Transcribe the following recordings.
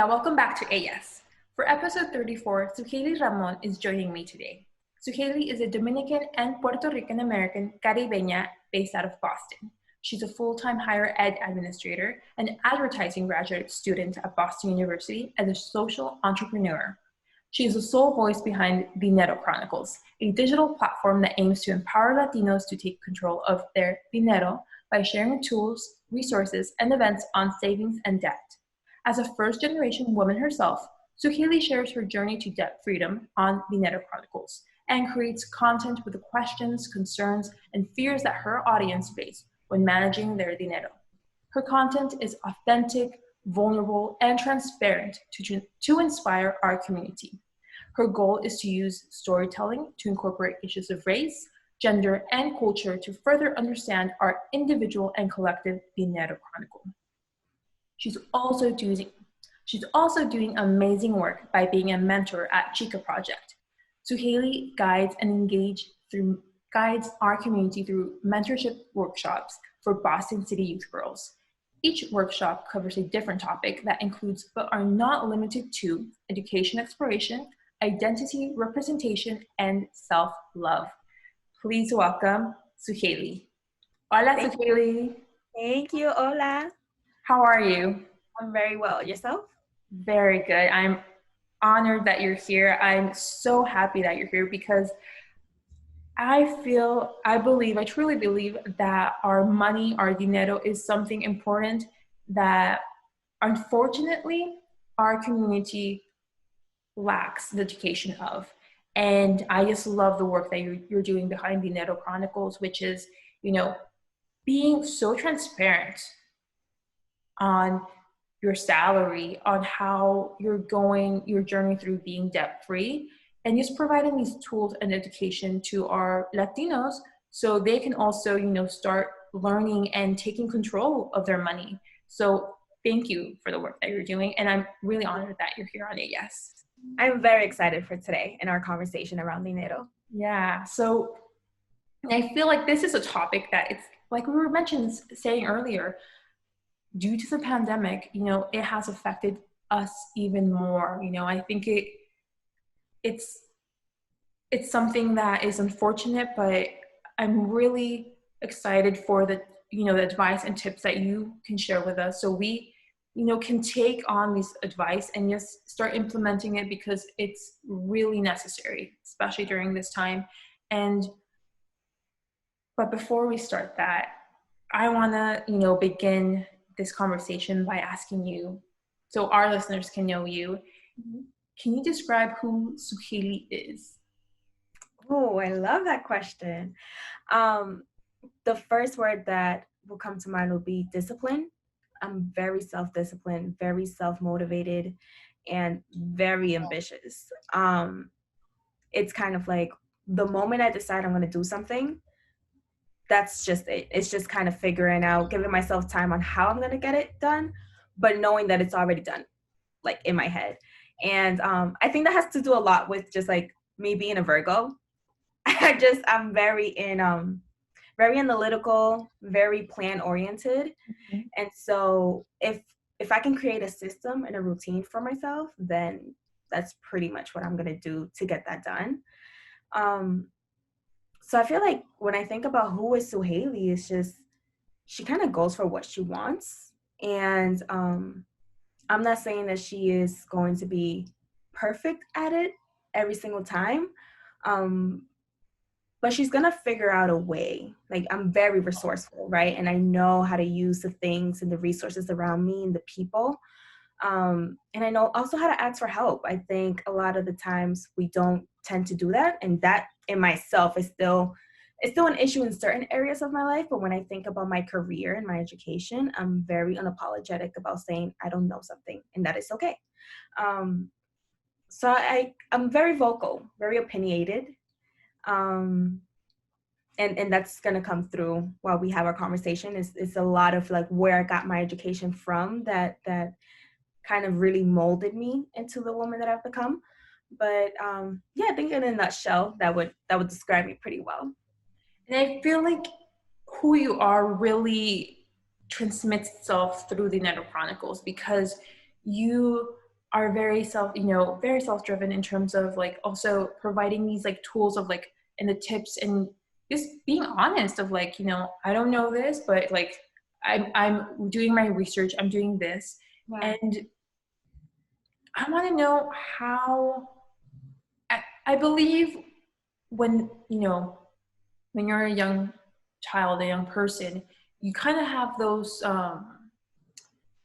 Hola, welcome back to AS. For episode 34, Zuhaly Ramón is joining me today. Zuhaly is a Dominican and Puerto Rican-American caribeña based out of Boston. She's a full-time higher ed administrator and advertising graduate student at Boston University as a social entrepreneur. She is the sole voice behind Dinero Chronicles, a digital platform that aims to empower Latinos to take control of their dinero by sharing tools, resources, and events on savings and debt. As a first-generation woman herself, Zuhaly shares her journey to debt freedom on Dinero Chronicles and creates content with the questions, concerns, and fears that her audience face when managing their dinero. Her content is authentic, vulnerable, and transparent to inspire our community. Her goal is to use storytelling to incorporate issues of race, gender, and culture to further understand our individual and collective Dinero Chronicle. She's also doing amazing work by being a mentor at Chica Project. Zuhaly guides our community through mentorship workshops for Boston City youth girls. Each workshop covers a different topic that includes, but are not limited to, education exploration, identity representation, and self-love. Please welcome Zuhaly. Hola, Zuhaly. Thank you. Hola. How are you? I'm very well. Yourself? Very good. I'm honored that you're here. I'm so happy that you're here because I truly believe that our money, our dinero, is something important that unfortunately our community lacks the education of. And I just love the work that you're doing behind Dinero Chronicles, which is, being so transparent on your salary, on how you're going your journey through being debt-free, and just providing these tools and education to our Latinos so they can also, start learning and taking control of their money. So thank you for the work that you're doing, and I'm really honored that you're here on AS. I'm very excited for today and our conversation around dinero. Yeah, so I feel like this is a topic that it's like we were saying earlier, due to the pandemic, it has affected us even more. I think it's something that is unfortunate, but I'm really excited for the advice and tips that you can share with us, so we can take on this advice and just start implementing it because it's really necessary, especially during this time. But before we start that, I want to, begin this conversation by asking you, so our listeners can know you. Mm-hmm. Can you describe who Zuhaly is? Oh, I love that question. The first word that will come to mind will be discipline. I'm very self-disciplined, very self-motivated, and very ambitious. It's kind of like the moment I decide I'm going to do something, that's just it. It's just kind of figuring out, giving myself time on how I'm going to get it done, but knowing that it's already done, like in my head. And I think that has to do a lot with just like me being a Virgo. I'm very analytical, very plan oriented. Mm-hmm. And so if I can create a system and a routine for myself, then that's pretty much what I'm going to do to get that done. So I feel like when I think about who is Zuhaly, it's just, she kind of goes for what she wants. And I'm not saying that she is going to be perfect at it every single time. But she's going to figure out a way. Like, I'm very resourceful, right? And I know how to use the things and the resources around me and the people. And I know also how to ask for help. I think a lot of the times we don't tend to do that. And that in myself is still an issue in certain areas of my life. But when I think about my career and my education, I'm very unapologetic about saying I don't know something, and that is okay. So I'm very vocal, very opinionated. And that's going to come through while we have our conversation. Is a lot of like where I got my education from that kind of really molded me into the woman that I've become. But I think in a nutshell, that would describe me pretty well. And I feel like who you are really transmits itself through the Dinero Chronicles, because you are very very self-driven in terms of like also providing these like tools of like and the tips and just being honest of like, I don't know this, but like I'm doing my research, I'm doing this. Yeah. And I want to know how I believe when, when you're a young child, a young person, you kind of have those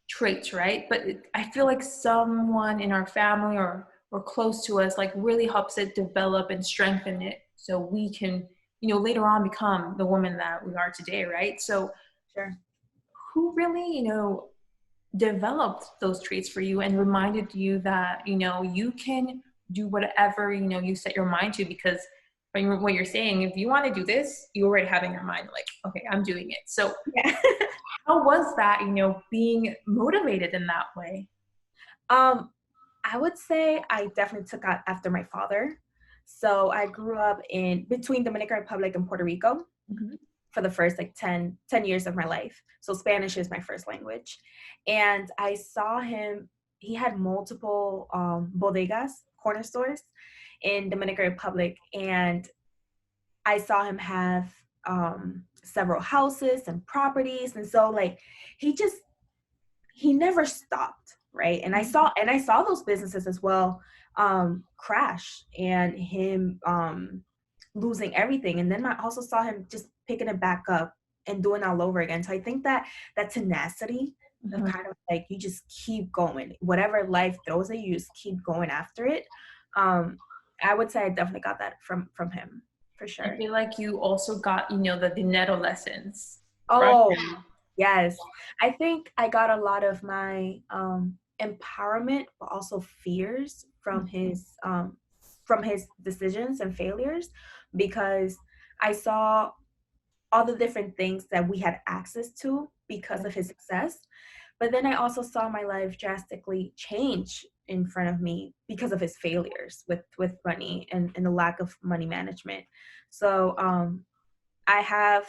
traits, right? But I feel like someone in our family or close to us like really helps it develop and strengthen it so we can, later on become the woman that we are today, right? So Sure. who really, developed those traits for you and reminded you that, you can do whatever, you set your mind to? Because what you're saying, if you want to do this, you already have in your mind, like, okay, I'm doing it. So Yeah. how was that, being motivated in that way? I would say I definitely took out after my father. So I grew up in between Dominican Republic and Puerto Rico Mm-hmm. for the first like 10 years of my life. So Spanish is my first language. And I saw him, he had multiple bodegas, corner stores in Dominican Republic. And I saw him have several houses and properties. And so like, he never stopped, right? And I saw those businesses as well crash and him losing everything. And then I also saw him just picking it back up and doing all over again. So I think that tenacity of Mm-hmm. kind of like you just keep going, whatever life throws at you, just keep going after it. I would say I definitely got that from him for I sure. feel like you also got, the dinero lessons, right? Oh, yes. I think I got a lot of my empowerment, but also fears from his decisions and failures, because I saw all the different things that we had access to because of his success. But then I also saw my life drastically change in front of me because of his failures with money and the lack of money management. So I have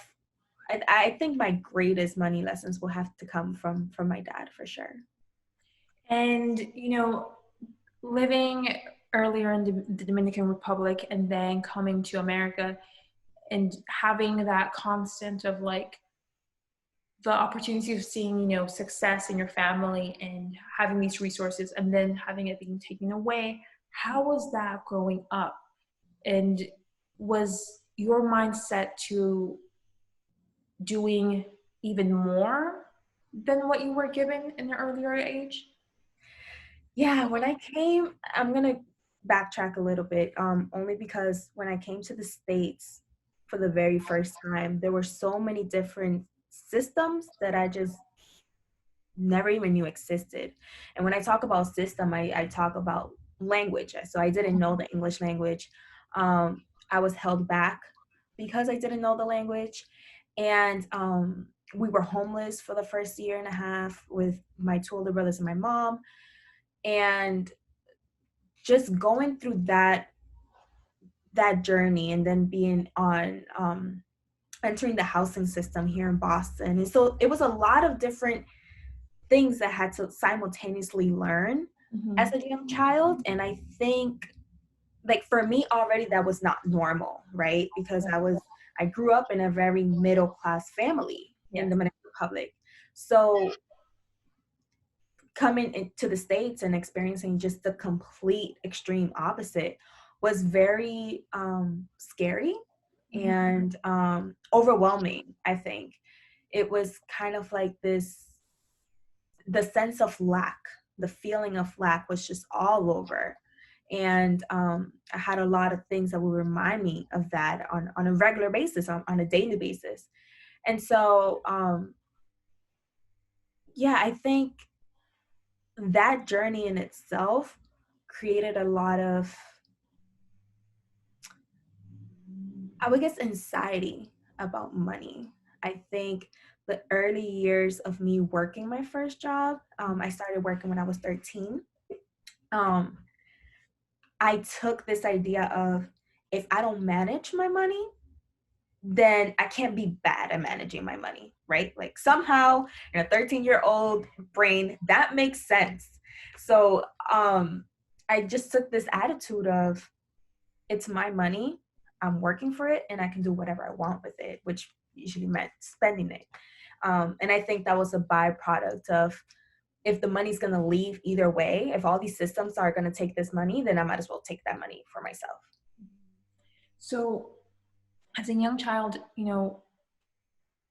I think my greatest money lessons will have to come from my dad for sure. And, living earlier in the Dominican Republic and then coming to America and having that constant of like the opportunity of seeing, success in your family and having these resources and then having it being taken away. How was that growing up? And was your mindset to doing even more than what you were given in the earlier age? Yeah, when I came, I'm gonna backtrack a little bit, only because when I came to the States for the very first time, there were so many different systems that I just never even knew existed. And when I talk about system, I talk about language. So I didn't know the English language. I was held back because I didn't know the language. And we were homeless for the first year and a half with my two older brothers and my mom. And just going through that journey and then being on entering the housing system here in Boston. And so it was a lot of different things that I had to simultaneously learn Mm-hmm. as a young child. And I think like for me already that was not normal, right? Because I grew up in a very middle class family in the Yes. Dominican Republic. So coming into the States and experiencing just the complete extreme opposite was very scary Mm-hmm. and overwhelming. I think it was kind of like the sense of lack, the feeling of lack was just all over. And I had a lot of things that would remind me of that on a regular basis, on a daily basis. And so, yeah, I think that journey in itself created a lot of, I would guess, anxiety about money. I think the early years of me working my first job, I started working when I was 13. Um, I took this idea of if I don't manage my money, then I can't be bad at managing my money, right? Like somehow in a 13-year-old brain, that makes sense. So I just took this attitude of, it's my money, I'm working for it, and I can do whatever I want with it, which usually meant spending it. And I think that was a byproduct of, if the money's going to leave either way, if all these systems are going to take this money, then I might as well take that money for myself. So as a young child,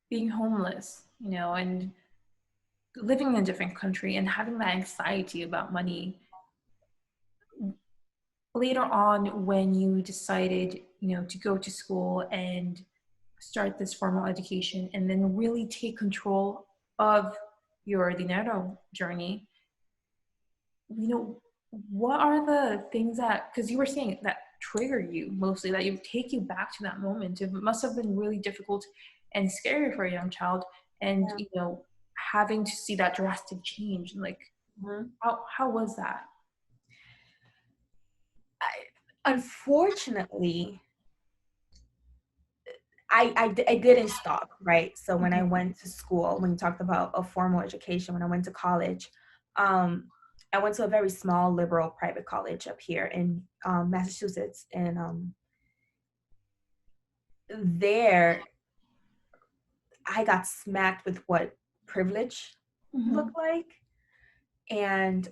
being homeless, and living in a different country and having that anxiety about money, later on when you decided, to go to school and start this formal education and then really take control of your dinero journey, what are the things that, because you were saying that trigger you mostly, that you take you back to that moment? It must have been really difficult and scary for a young child, and having to see that drastic change. Like, how was that? Unfortunately, I didn't stop, right? So when I went to school, when you talked about a formal education, when I went to college, I went to a very small liberal private college up here in Massachusetts. And there I got smacked with what privilege looked like. And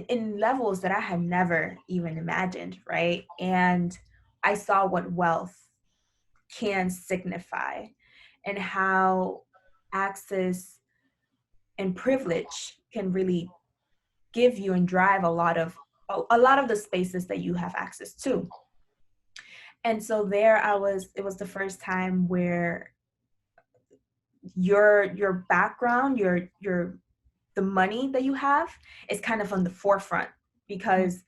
in levels that I had never even imagined, right? And I saw what wealth can signify and how access and privilege can really give you and drive a lot of the spaces that you have access to. And so there it was the first time where your background, the money that you have is kind of on the forefront, because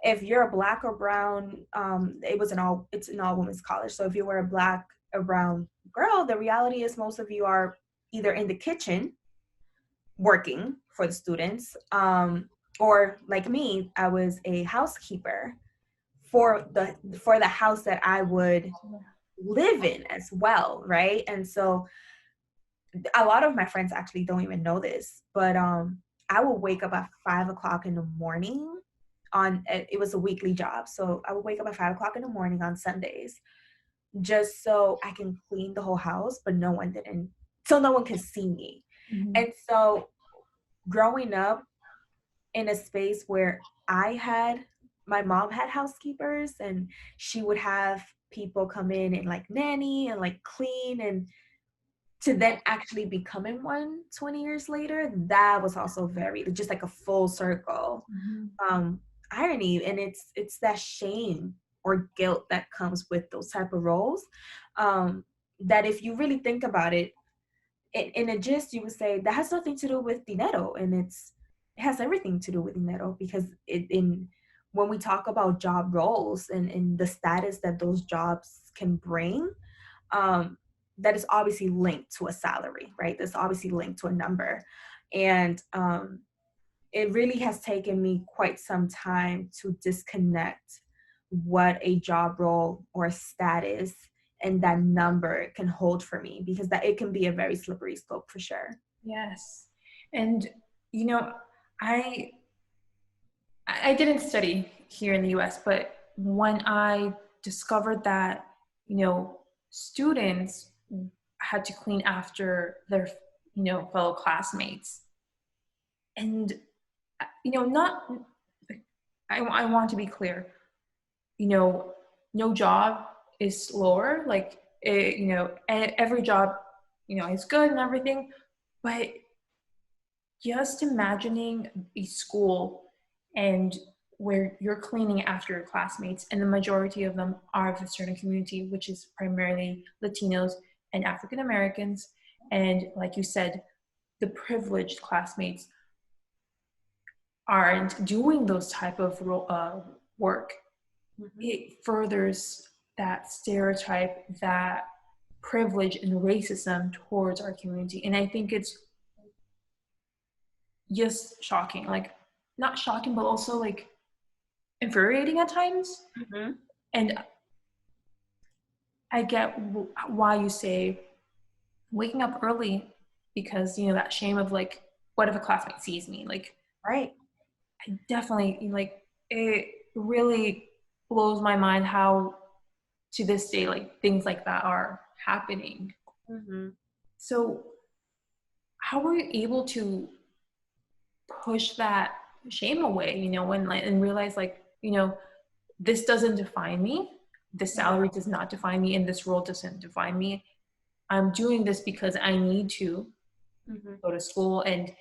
if you're a Black or brown, it's an all women's college. So if you were a Black or brown girl, the reality is most of you are either in the kitchen working for the students, or like me, I was a housekeeper for the house that I would live in as well, right? And so a lot of my friends actually don't even know this, but I would wake up at 5 o'clock in the morning. It was a weekly job, so I would wake up at 5 o'clock in the morning on Sundays just so I can clean the whole house, but no one could see me. And so growing up in a space where my mom had housekeepers, and she would have people come in and like nanny and like clean, and to then actually becoming one 20 years later, that was also very, just like a full circle irony. And it's that shame or guilt that comes with those type of roles, that if you really think about it, in a gist, you would say that has nothing to do with dinero, and it has everything to do with dinero, because when we talk about job roles and the status that those jobs can bring, that is obviously linked to a salary, right? That's obviously linked to a number. And it really has taken me quite some time to disconnect what a job role or status and that number can hold for me, because that it can be a very slippery slope for sure. Yes. And, I didn't study here in the US, but when I discovered that, students had to clean after their, fellow classmates, and, I want to be clear, no job is lower, like, every job, is good and everything, but just imagining a school and where you're cleaning after your classmates, and the majority of them are of a certain community, which is primarily Latinos and African Americans, and like you said, the privileged classmates aren't doing those type of work. It furthers that stereotype, that privilege and racism towards our community. And I think it's just shocking, like not shocking, but also like infuriating at times. And I get why you say waking up early, because that shame of like, what if a classmate sees me, like, right? I definitely, like, it really blows my mind how to this day, like, things like that are happening. Mm-hmm. So how were you able to push that shame away, and realize, like, this doesn't define me. This salary does not define me, and this role doesn't define me. I'm doing this because I need to Mm-hmm. go to school and,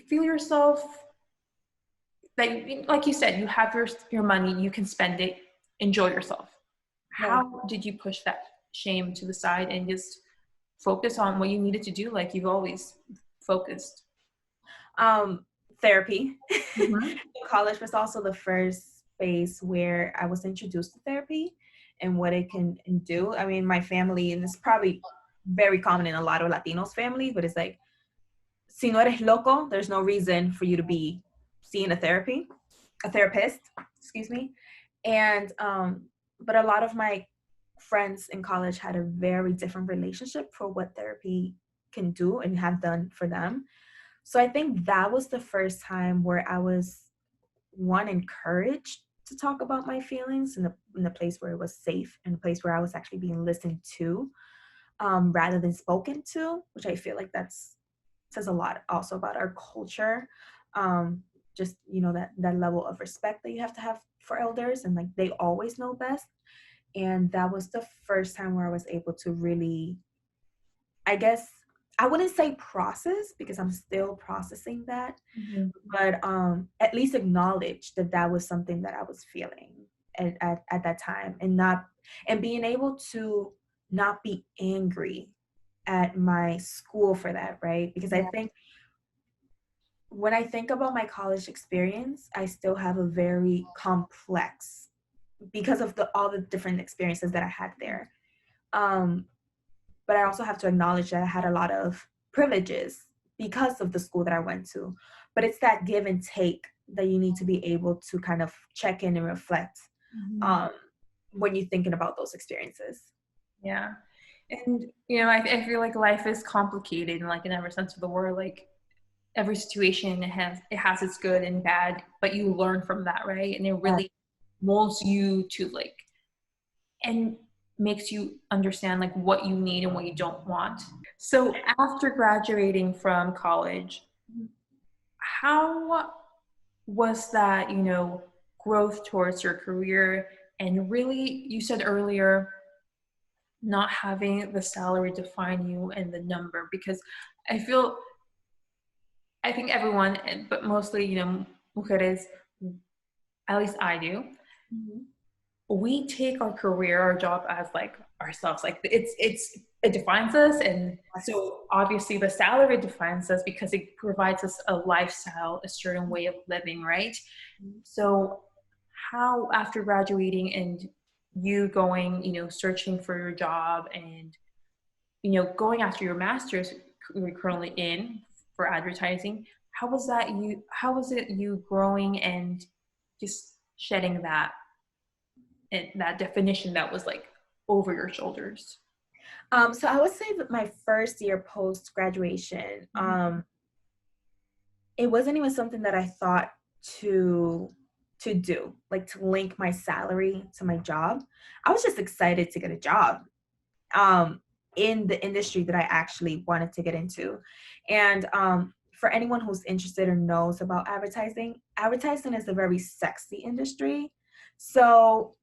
feel yourself that, like you said, you have your money, you can spend it, enjoy yourself. Right. How did you push that shame to the side and just focus on what you needed to do, like you've always focused? Um, Therapy. Mm-hmm. College was also the first space where I was introduced to therapy and what it can do. I mean, my family, and it's probably very common in a lot of Latinos families, but it's like, si no eres loco, there's no reason for you to be seeing a therapist, excuse me. And but a lot of my friends in college had a very different relationship for what therapy can do and have done for them. So I think that was the first time where I was, one, encouraged to talk about my feelings in a place where it was safe, in a place where I was actually being listened to, rather than spoken to, which I feel like that's says a lot also about our culture. Just, that level of respect that you have to have for elders, and like they always know best. And that was the first time where I was able to really, I guess, I wouldn't say process, because I'm still processing that, Mm-hmm. but at least acknowledge that that was something that I was feeling at that time, and being able to not be angry at my school for that, right? Because I Yeah. think when I think about my college experience, I still have a very complex, because of all the different experiences that I had there. Um, but I also have to acknowledge that I had a lot of privileges because of the school that I went to. But it's that give and take that you need to be able to kind of check in and reflect, Mm-hmm. um, when you're thinking about those experiences. Yeah. And, I feel like life is complicated, like, in every sense of the word. Like, every situation it has its good and bad, but you learn from that, right? And it Yeah. really molds you to, like, and makes you understand, like, what you need and what you don't want. So after graduating from college, how was that, growth towards your career? And really, you said earlier, not having the salary define you and the number, because I feel, I think everyone, but mostly, mujeres, at least I do, Mhm. we take our career, our job as, like, ourselves. Like, it defines us, and so obviously the salary defines us because it provides us a lifestyle, a certain way of living, right? So how, after graduating and you going, searching for your job and, going after your master's you're currently in for advertising, how was it you growing and just shedding that, and that definition that was, like, over your shoulders? So I would say that my first year post graduation, it wasn't even something that I thought to do, like to link my salary to my job. I was just excited to get a job, um, in the industry that I actually wanted to get into. And for anyone who's interested or knows about advertising, advertising is a very sexy industry. So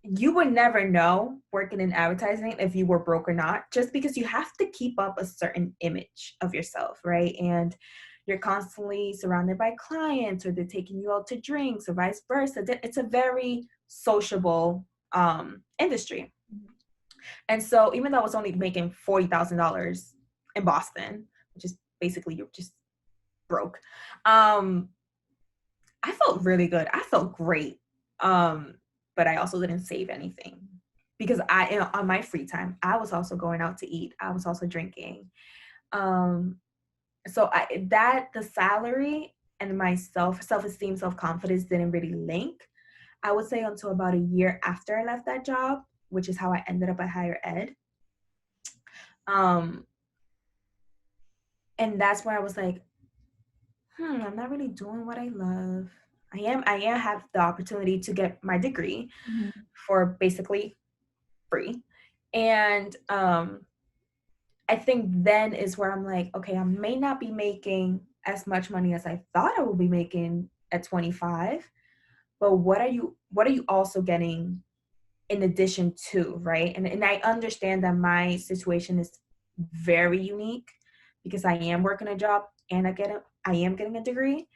you would never know working in advertising if you were broke or not, just because you have to keep up a certain image of yourself, right? And you're constantly surrounded by clients, or they're taking you out to drinks, or vice versa. It's a very sociable industry. And so even though I was only making $40,000 in Boston, which is basically you're just broke, I felt really good. I felt great. But I also didn't save anything, because on my free time, I was also going out to eat. I was also drinking. Um, so the salary and my self-esteem, self-confidence didn't really link, I would say, until about a year after I left that job, which is how I ended up at higher ed. Um, and that's where I was like, I'm not really doing what I love. I am have the opportunity to get my degree for basically free. And I think then is where I'm like, okay, I may not be making as much money as I thought I would be making at 25, but what are you also getting in addition to, right? And I understand that my situation is very unique because I am working a job and I am getting a degree.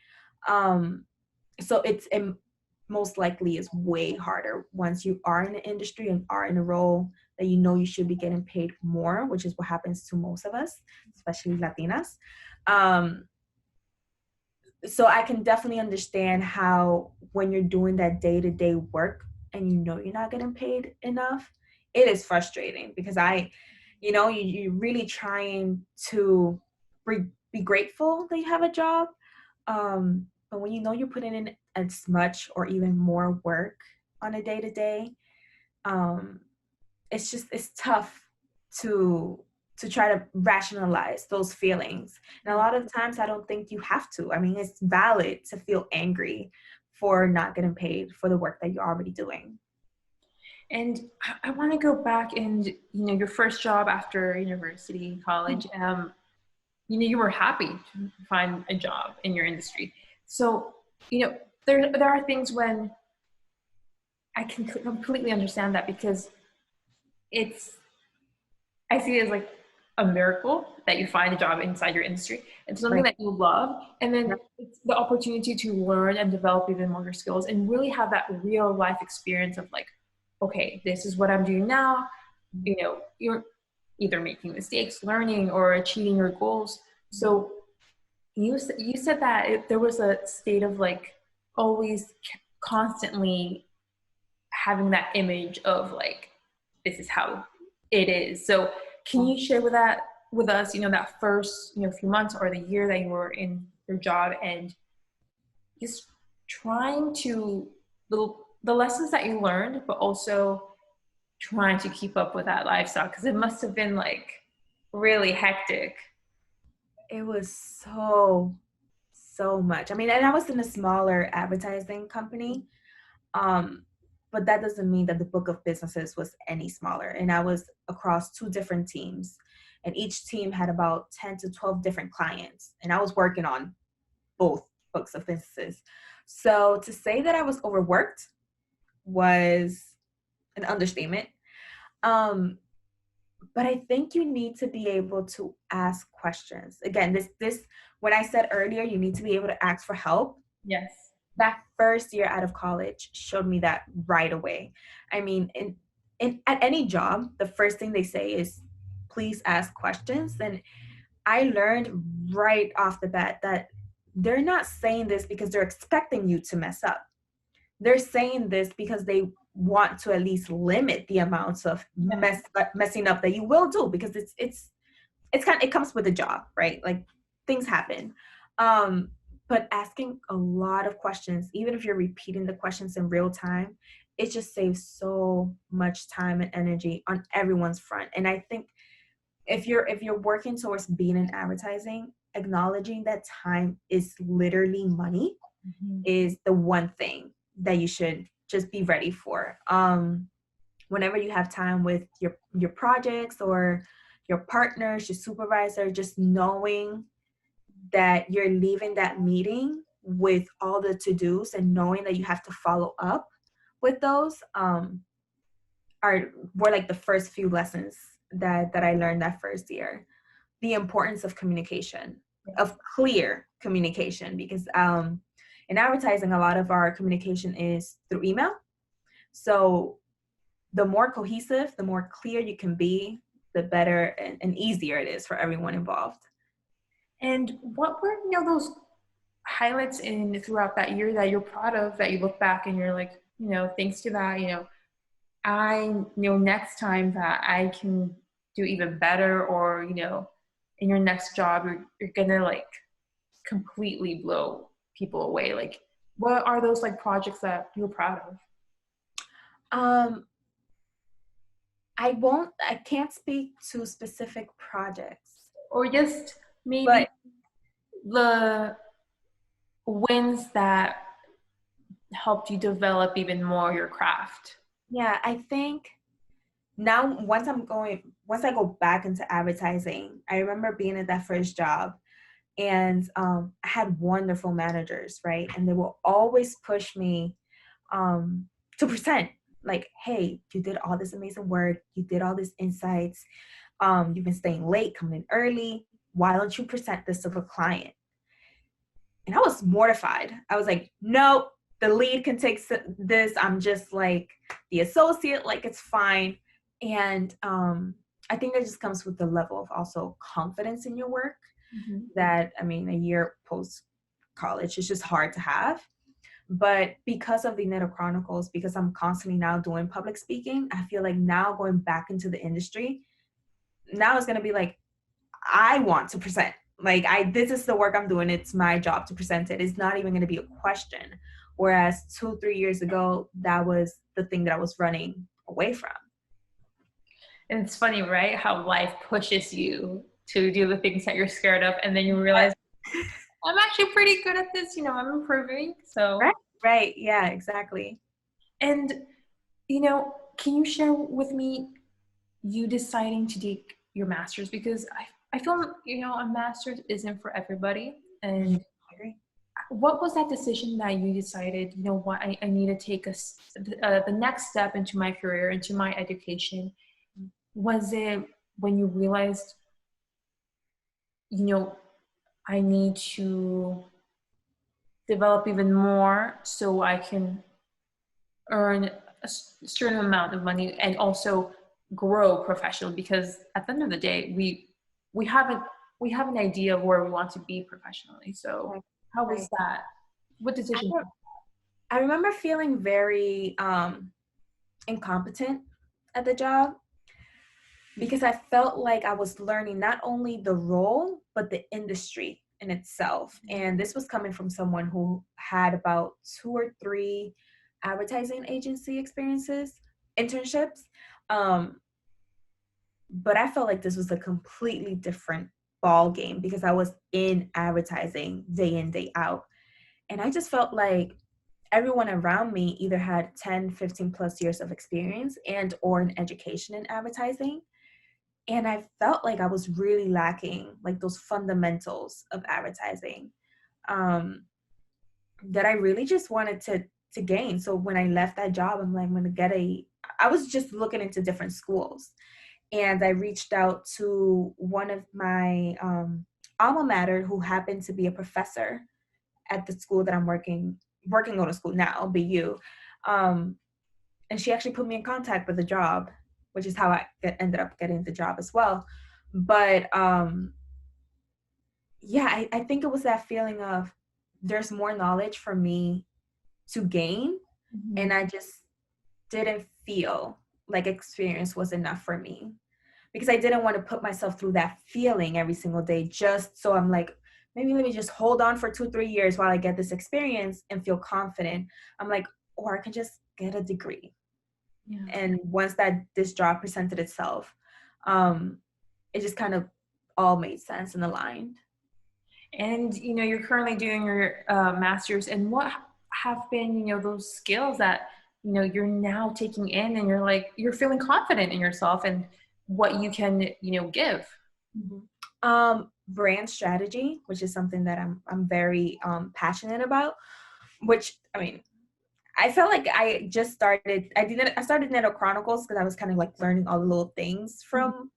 Um, so it most likely is way harder once you are in the industry and are in a role that you know you should be getting paid more, which is what happens to most of us, especially Latinas. Um, so I can definitely understand how when you're doing that day-to-day work and you know you're not getting paid enough, it is frustrating because you're really trying to be grateful that you have a job. But when you know you're putting in as much or even more work on a day-to-day, um, it's tough to try to rationalize those feelings. And a lot of times I don't think you have to. I mean, it's valid to feel angry for not getting paid for the work that you're already doing. And I want to go back and, your first job after university, college, you were happy to find a job in your industry. So, there are things when I can completely understand that because I see it as like a miracle that you find a job inside your industry. It's something Right. that you love. And then it's the opportunity to learn and develop even more your skills and really have that real life experience of like, okay, this is what I'm doing now. You're either making mistakes, learning, or achieving your goals. So you said that there was a state of like always constantly having that image of like, this is how it is. So can you share with us, that first, few months or the year that you were in your job and just trying to the lessons that you learned, but also trying to keep up with that lifestyle because it must have been like really hectic. It was so much. I mean, and I was in a smaller advertising company. But that doesn't mean that the book of businesses was any smaller. And I was across 2 different teams, and each team had about 10 to 12 different clients. And I was working on both books of businesses. So to say that I was overworked was an understatement. Um, but I think you need to be able to ask questions. Again, this when I said earlier, you need to be able to ask for help. Yes. That first year out of college showed me that right away. I mean, in at any job, the first thing they say is, please ask questions. And I learned right off the bat that they're not saying this because they're expecting you to mess up. They're saying this because they want to at least limit the amounts of messing up that you will do, because it comes with a job, right? Like, things happen. Um, but asking a lot of questions, even if you're repeating the questions in real time, it just saves so much time and energy on everyone's front. And I think if you're working towards being in advertising, acknowledging that time is literally money is the one thing that you should just be ready for. Whenever you have time with your projects or your partners, your supervisor, just knowing that you're leaving that meeting with all the to-dos and knowing that you have to follow up with those were like the first few lessons that I learned that first year. The importance of communication, of clear communication, because in advertising, a lot of our communication is through email. So the more cohesive, the more clear you can be, the better and easier it is for everyone involved. And what were, those highlights in throughout that year that you're proud of, that you look back and you're like, thanks to that, I know next time that I can do even better, or, in your next job, you're gonna like completely blow people away. Like, what are those like projects that you're proud of? I can't speak to specific projects. Or just maybe But the wins that helped you develop even more your craft? Yeah, I think now once I go back into advertising, I remember being at that first job, and I had wonderful managers, right? And they will always push me to present, like, hey, you did all this amazing work, you did all these insights, you've been staying late, coming in early, why don't you present this to the client? And I was mortified. I was like, no, the lead can take this. I'm just like the associate, like it's fine. And I think that just comes with the level of also confidence in your work that, I mean, a year post college is just hard to have. But because of the Dinero Chronicles, because I'm constantly now doing public speaking, I feel like now going back into the industry, now it's going to be like, I want to present. Like, this is the work I'm doing. It's my job to present it. It's not even going to be a question. Whereas 2-3 years ago, that was the thing that I was running away from. And it's funny, right? How life pushes you to do the things that you're scared of. And then you realize, I'm actually pretty good at this. I'm improving. So, right. Yeah, exactly. And, can you share with me you deciding to take your master's? Because I feel, a master's isn't for everybody. And what was that decision that you decided, what I need to take the next step into my career, into my education? Was it when you realized, I need to develop even more so I can earn a certain amount of money and also grow professionally? Because at the end of the day, we have an idea of where we want to be professionally. So how was that? What decision? I remember feeling very incompetent at the job, because I felt like I was learning not only the role, but the industry in itself. And this was coming from someone who had about 2 or 3 advertising agency internships. But I felt like this was a completely different ball game, because I was in advertising day in, day out. And I just felt like everyone around me either had 10, 15 plus years of experience and or an education in advertising. And I felt like I was really lacking like those fundamentals of advertising that I really just wanted to gain. So when I left that job, I'm like, I'm going to I was just looking into different schools. And I reached out to one of my alma mater, who happened to be a professor at the school that I'm working on a school now, BU. And she actually put me in contact with a job, which is how I ended up getting the job as well. But yeah, I think it was that feeling of there's more knowledge for me to gain. And I just didn't feel like experience was enough for me, because I didn't want to put myself through that feeling every single day, just so I'm like, maybe let me just hold on for 2-3 years while I get this experience and feel confident. I'm like, or I can just get a degree. Yeah. And once this job presented itself, it just kind of all made sense and aligned. And, you're currently doing your master's, and what have been, those skills that, you're now taking in, and you're feeling confident in yourself and what you can, give? Brand strategy, which is something that I'm very passionate about, which, I mean, I felt like I started Dinero Chronicles because I was kind of like learning all the little things from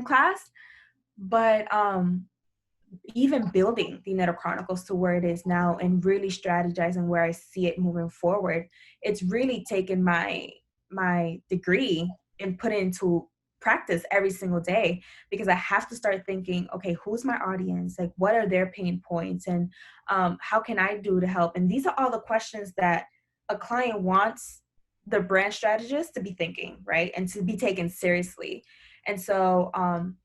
class. But even building Dinero Chronicles to where it is now and really strategizing where I see it moving forward, it's really taken my degree and put it into practice every single day, because I have to start thinking, okay, who's my audience? Like, what are their pain points? And how can I do to help? And these are all the questions that a client wants the brand strategist to be thinking, right? And to be taken seriously. And so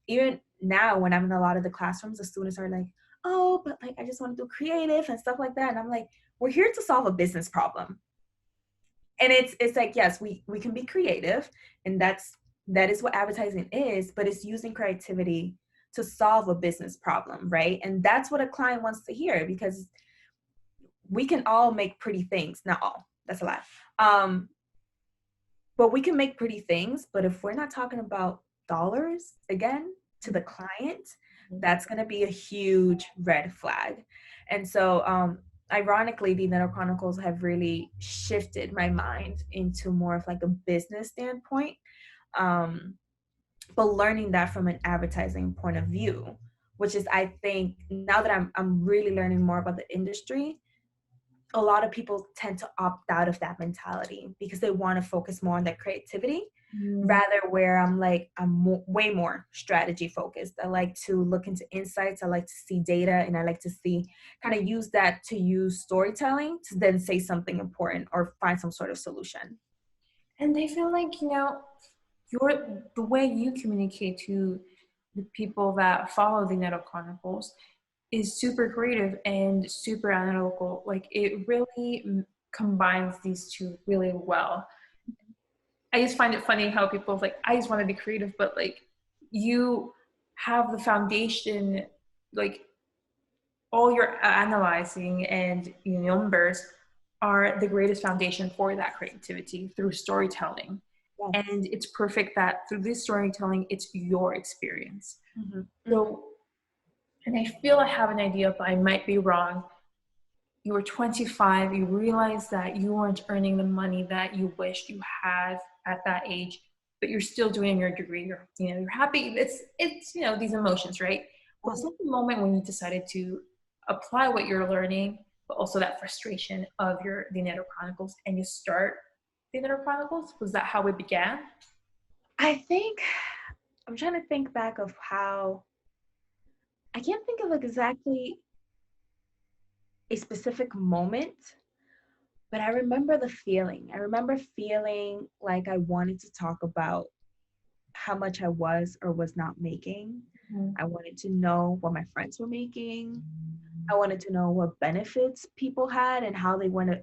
even now when I'm in a lot of the classrooms, the students are like, oh, but like, I just want to do creative and stuff like that. And I'm like, we're here to solve a business problem. And it's like, yes, we can be creative, and that is what advertising is, but it's using creativity to solve a business problem, right? And that's what a client wants to hear, because we can all make pretty things. Not all, that's a lie. But we can make pretty things, but if we're not talking about dollars, again, to the client, that's going to be a huge red flag. And so, ironically, the Dinero Chronicles have really shifted my mind into more of like a business standpoint. But learning that from an advertising point of view, which is, I think, now that I'm really learning more about the industry, a lot of people tend to opt out of that mentality because they want to focus more on their creativity, rather where I'm way more strategy focused. I like to look into insights. I like to see data, and I like to see, kind of use that to use storytelling to then say something important or find some sort of solution. And they feel like, the way you communicate to the people that follow the Dinero Chronicles is super creative and super analytical. Like, it really combines these two really well. I just find it funny how people like, I just want to be creative, but like, you have the foundation, like all your analyzing and numbers are the greatest foundation for that creativity through storytelling. Yes. And it's perfect that through this storytelling, it's your experience. Mm-hmm. So, and I feel I have an idea, but I might be wrong. You were 25, you realized that you weren't earning the money that you wished you had at that age, but you're still doing your degree. You're happy. It's these emotions, right? Was that the moment when you decided to apply what you're learning, but also that frustration of your Dinero Chronicles, and you start Dinero Chronicles? Was that how it began? I think, I'm trying to think back of how, I can't think of exactly a specific moment, but I remember the feeling. I remember feeling like I wanted to talk about how much I was or was not making. Mm-hmm. I wanted to know what my friends were making. I wanted to know what benefits people had and how they want to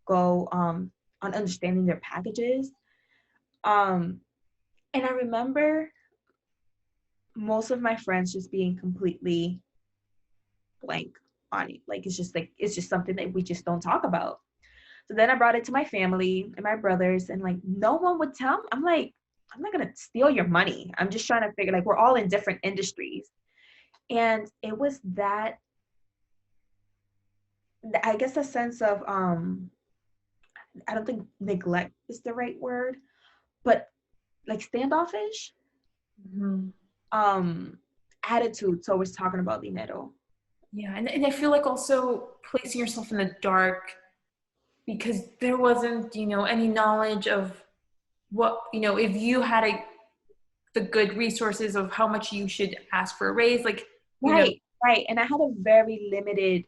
go on understanding their packages. And I remember most of my friends just being completely blank on it. Like, it's just something that we just don't talk about. So then I brought it to my family and my brothers, and like, no one would tell me. I'm like, I'm not gonna steal your money. I'm just trying to figure, like, we're all in different industries. And it was that, I guess, a sense of I don't think neglect is the right word, but like standoffish attitude towards talking about dinero. Yeah, and I feel like also placing yourself in the dark, because there wasn't, any knowledge of what, if you had the good resources of how much you should ask for a raise, like, right. And I had a very limited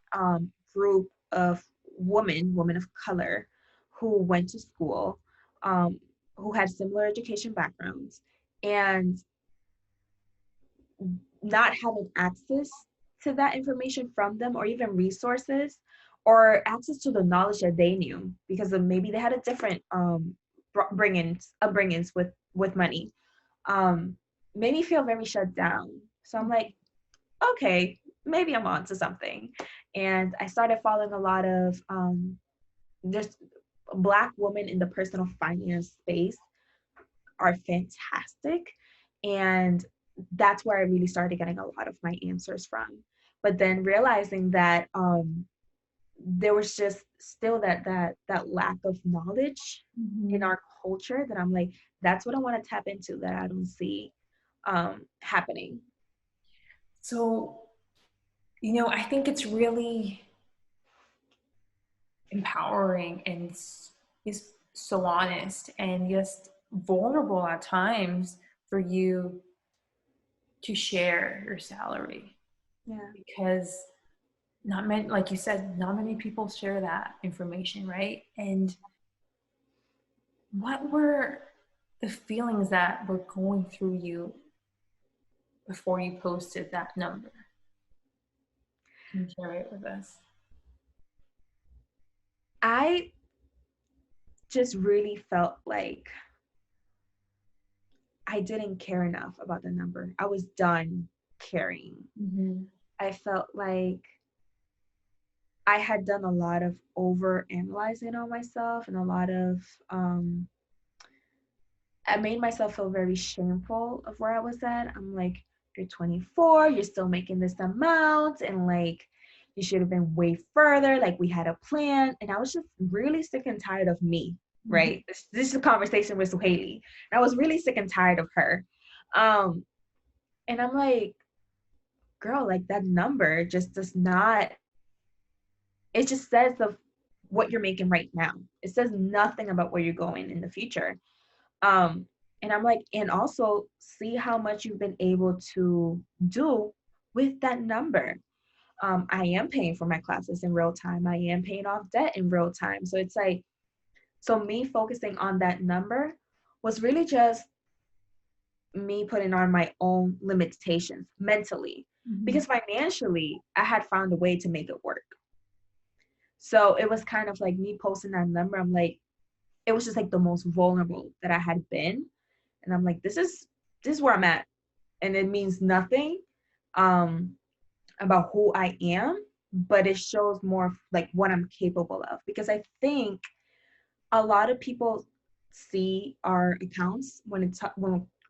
group of women of color who went to school, who had similar education backgrounds, and not having access to that information from them, or even resources, or access to the knowledge that they knew, because of maybe they had a different upbringings with money, made me feel very shut down. So I'm like, okay, maybe I'm on to something. And I started following a lot of just Black women in the personal finance space are fantastic. And that's where I really started getting a lot of my answers from. But then realizing that there was just still that lack of knowledge in our culture, that I'm like, that's what I want to tap into, that I don't see happening. So, I think it's really empowering and is so honest and just vulnerable at times for you to share your salary. Yeah. Because not many, like you said, not many people share that information, right? And what were the feelings that were going through you before you posted that number? Can you share it with us? I just really felt like I didn't care enough about the number. I was done caring. I felt like I had done a lot of over analyzing on myself and a lot of I made myself feel very shameful of where I was at. I'm like, you're 24, you're still making this amount, and like, you should have been way further. Like, we had a plan. And I was just really sick and tired of me, right? This is a conversation with Zuhaly. And I was really sick and tired of her. And I'm like, girl, like that number just does not, it just says of what you're making right now. It says nothing about where you're going in the future. And I'm like, and also see how much you've been able to do with that number. I am paying for my classes in real time. I am paying off debt in real time. So it's like, so me focusing on that number was really just me putting on my own limitations mentally, because financially I had found a way to make it work. So it was kind of like me posting that number. I'm like, it was just like the most vulnerable that I had been. And I'm like, this is where I'm at. And it means nothing about who I am, but it shows more like what I'm capable of. Because I think a lot of people see our accounts when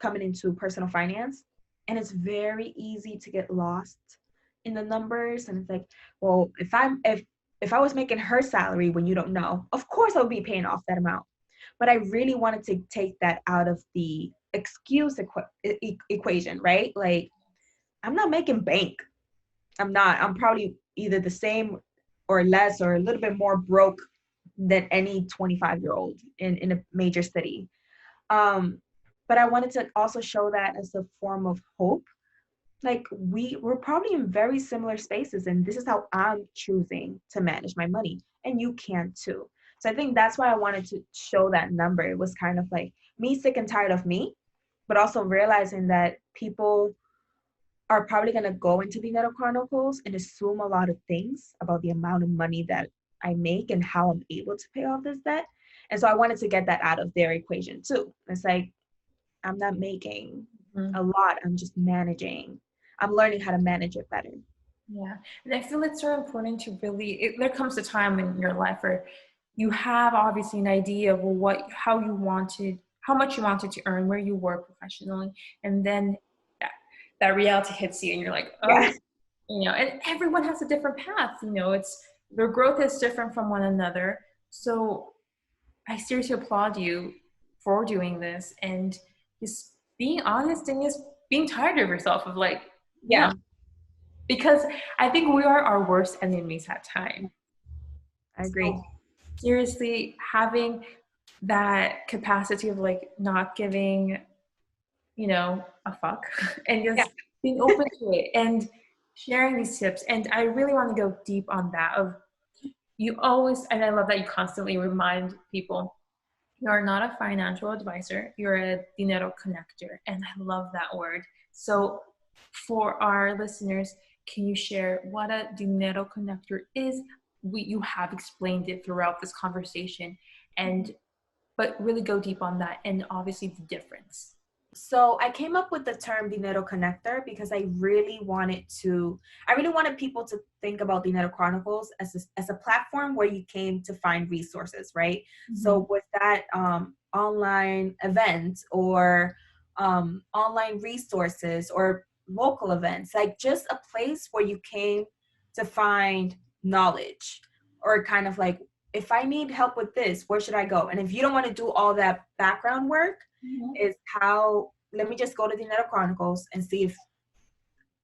coming into personal finance, and it's very easy to get lost in the numbers. And it's like, well, if I was making her salary, when you don't know, of course I would be paying off that amount. But I really wanted to take that out of the excuse equation, right? Like, I'm not making bank. I'm not. I'm probably either the same or less or a little bit more broke than any 25-year-old in a major city. But I wanted to also show that as a form of hope. Like, we're probably in very similar spaces, and this is how I'm choosing to manage my money, and you can too. So I think that's why I wanted to show that number. It was kind of like me sick and tired of me, but also realizing that people are probably going to go into Dinero Chronicles and assume a lot of things about the amount of money that I make and how I'm able to pay off this debt. And so I wanted to get that out of their equation too. It's like, I'm not making a lot. I'm just managing. I'm learning how to manage it better. Yeah. And I feel it's so important to really, there comes a time in your life where you have obviously an idea of how much you wanted to earn, where you work professionally. And then that reality hits you and you're like, oh, Yeah. And everyone has a different path, their growth is different from one another. So I seriously applaud you for doing this and just being honest and just being tired of yourself of like, Yeah. Because I think we are our worst enemies at times. I agree. So, seriously, having that capacity of like not giving, a fuck and just being open to it and sharing these tips. And I really want to go deep on that of you always, and I love that you constantly remind people, you're not a financial advisor, you're a dinero connector. And I love that word. So for our listeners, can you share what a dinero connector is? You have explained it throughout this conversation, but really go deep on that and obviously the difference. So I came up with the term Dinero Connector because I really wanted people to think about Dinero Chronicles as a platform where you came to find resources, right? So with that online event or online resources or local events, like just a place where you came to find knowledge, or kind of like, if I need help with this, where should I go? And if you don't want to do all that background work, is let me just go to the Dinero Chronicles and see if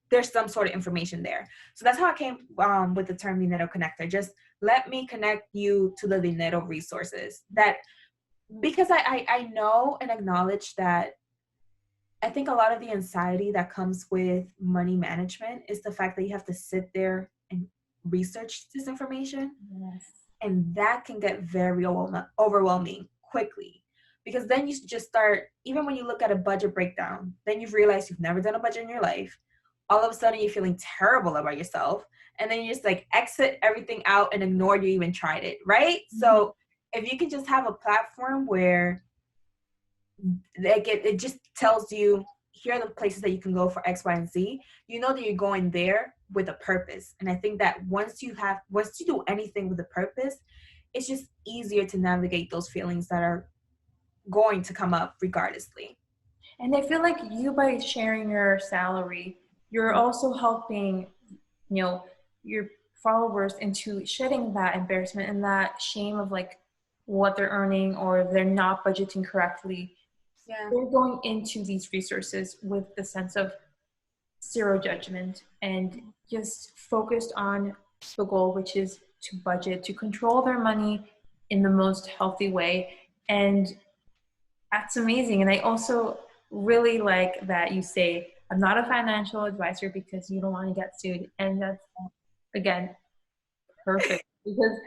there's some sort of information there. So that's how I came with the term Dinero Connector. Just let me connect you to the Dinero resources. Because I know and acknowledge that I think a lot of the anxiety that comes with money management is the fact that you have to sit there and research this information. Yes. And that can get very overwhelming quickly. Because then you just start, even when you look at a budget breakdown, then you've realized you've never done a budget in your life. All of a sudden you're feeling terrible about yourself. And then you just like exit everything out and ignore you even tried it, right? So if you can just have a platform where like it just tells you, here are the places that you can go for X, Y, and Z. You know that you're going there with a purpose. And I think that once you do anything with a purpose, it's just easier to navigate those feelings that are going to come up regardlessly. And I feel like you, by sharing your salary, you're also helping, your followers into shedding that embarrassment and that shame of like what they're earning or they're not budgeting correctly. Yeah. They're going into these resources with the sense of zero judgment and just focused on the goal, which is to budget, to control their money in the most healthy way. And that's amazing. And I also really like that you say, I'm not a financial advisor because you don't want to get sued. And that's, again, perfect. Because,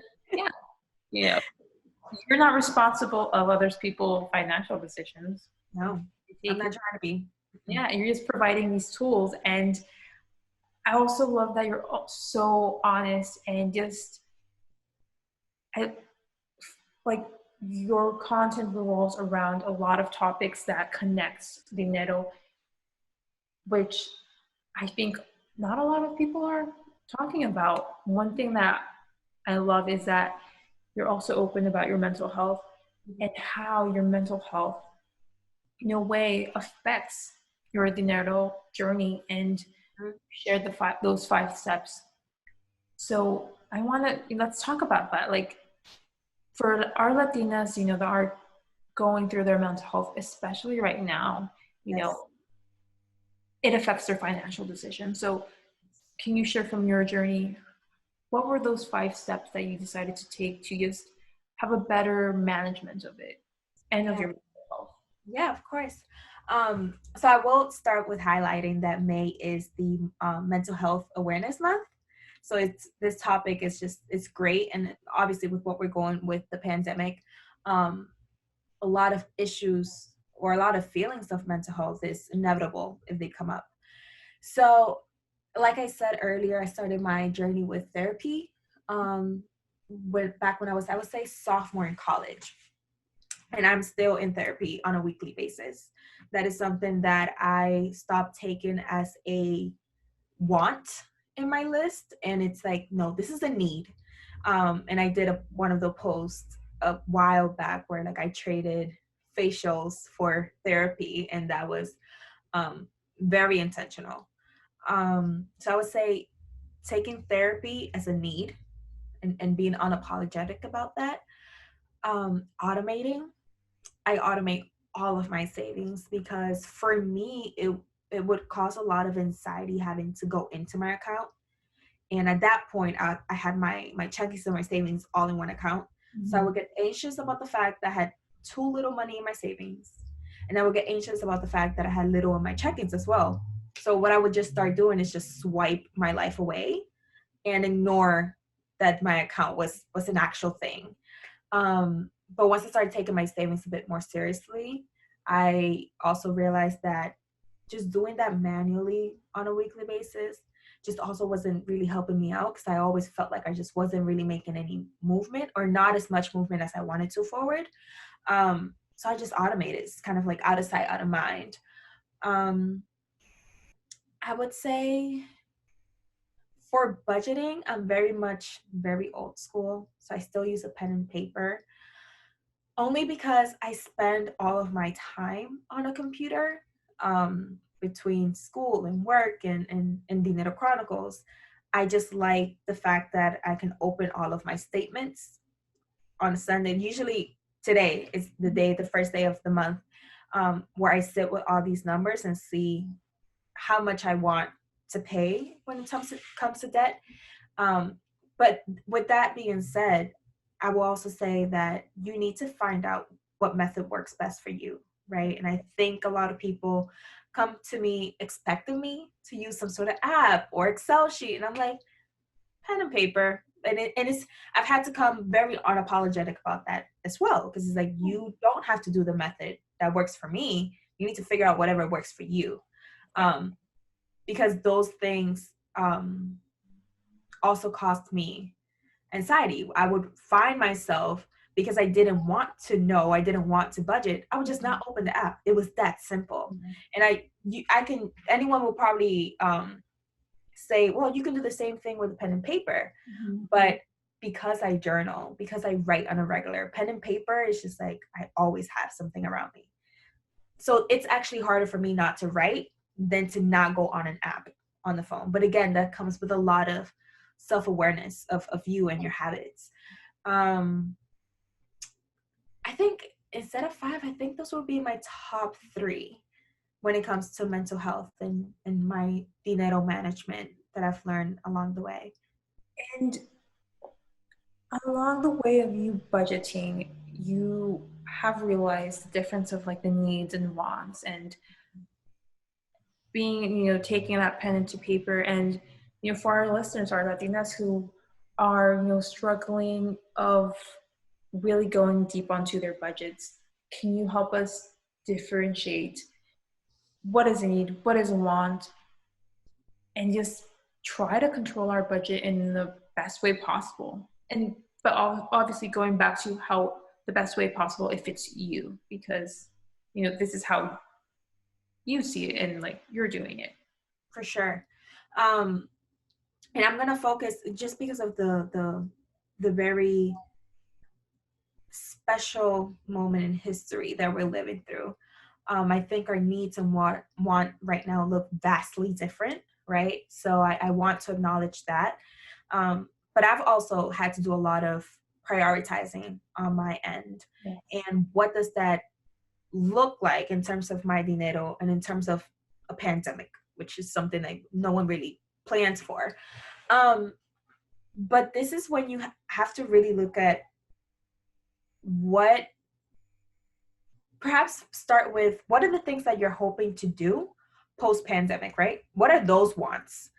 you're not responsible of others people's financial decisions. No, I'm not trying to be. Yeah, you're just providing these tools. And I also love that you're so honest and just, like, your content revolves around a lot of topics that connects dinero, which I think not a lot of people are talking about. One thing that I love is that you're also open about your mental health and how your mental health, in a way, affects your dinero journey, and share those 5 steps. So let's talk about that. Like, for our Latinas, that are going through their mental health, especially right now, it affects their financial decisions. So can you share from your journey, what were those 5 steps that you decided to take to just have a better management of it and of your mental health? Yeah, of course. So I will start with highlighting that May is the Mental Health Awareness Month. So this topic is it's great. And obviously with what we're going with the pandemic, a lot of issues or a lot of feelings of mental health is inevitable if they come up. So like I said earlier, I started my journey with therapy back when I would say sophomore in college. And I'm still in therapy on a weekly basis. That is something that I stopped taking as a want in my list. And it's like, no, this is a need. And I did one of the posts a while back where like I traded facials for therapy, and that was very intentional. So I would say taking therapy as a need and being unapologetic about that. Automating. I automate all of my savings because for me, it would cause a lot of anxiety having to go into my account. And at that point, I had my checkings and my savings all in one account. Mm-hmm. So I would get anxious about the fact that I had too little money in my savings. And I would get anxious about the fact that I had little in my checkings as well. So what I would just start doing is just swipe my life away and ignore that my account was an actual thing. But once I started taking my savings a bit more seriously, I also realized that just doing that manually on a weekly basis just also wasn't really helping me out, because I always felt like I just wasn't really making any movement, or not as much movement as I wanted to forward. So I just automated. It's kind of like out of sight, out of mind. I would say for budgeting, I'm very old school. So I still use a pen and paper. Only because I spend all of my time on a computer, between school and work and Dinero Chronicles. I just like the fact that I can open all of my statements on a Sunday. Usually today is the first day of the month, where I sit with all these numbers and see how much I want to pay when it comes to debt. But with that being said, I will also say that you need to find out what method works best for you, right? And I think a lot of people come to me expecting me to use some sort of app or Excel sheet, and I'm like, pen and paper. And I've had to come very unapologetic about that as well, because it's like, you don't have to do the method that works for me. You need to figure out whatever works for you, because those things also cost me anxiety. I would find myself because I didn't want to know, I didn't want to budget, I would just not open the app. It was that simple. And anyone will probably say, well, you can do the same thing with pen and paper. But because I journal, because I write on a regular, pen and paper is just like, I always have something around me. So it's actually harder for me not to write than to not go on an app on the phone. But again, that comes with a lot of self-awareness of you and your habits. I think instead of 5, I think those would be my top 3 when it comes to mental health and my dinero management that I've learned along the way. And along the way of you budgeting, you have realized the difference of like the needs and wants, and being, taking that pen into paper. And, for our listeners, our Latinas who are, struggling of really going deep onto their budgets, can you help us differentiate what is a need, what is a want, and just try to control our budget in the best way possible? But obviously going back to how the best way possible if it's you, because this is how you see it and like you're doing it. For sure. And I'm gonna focus, just because of the very special moment in history that we're living through. I think our needs and want right now look vastly different, right? So I want to acknowledge that. But I've also had to do a lot of prioritizing on my end. Yes. And what does that look like in terms of my dinero and in terms of a pandemic, which is something that no one really plans for. But this is when you have to really look at perhaps start with what are the things that you're hoping to do post-pandemic, right? What are those wants?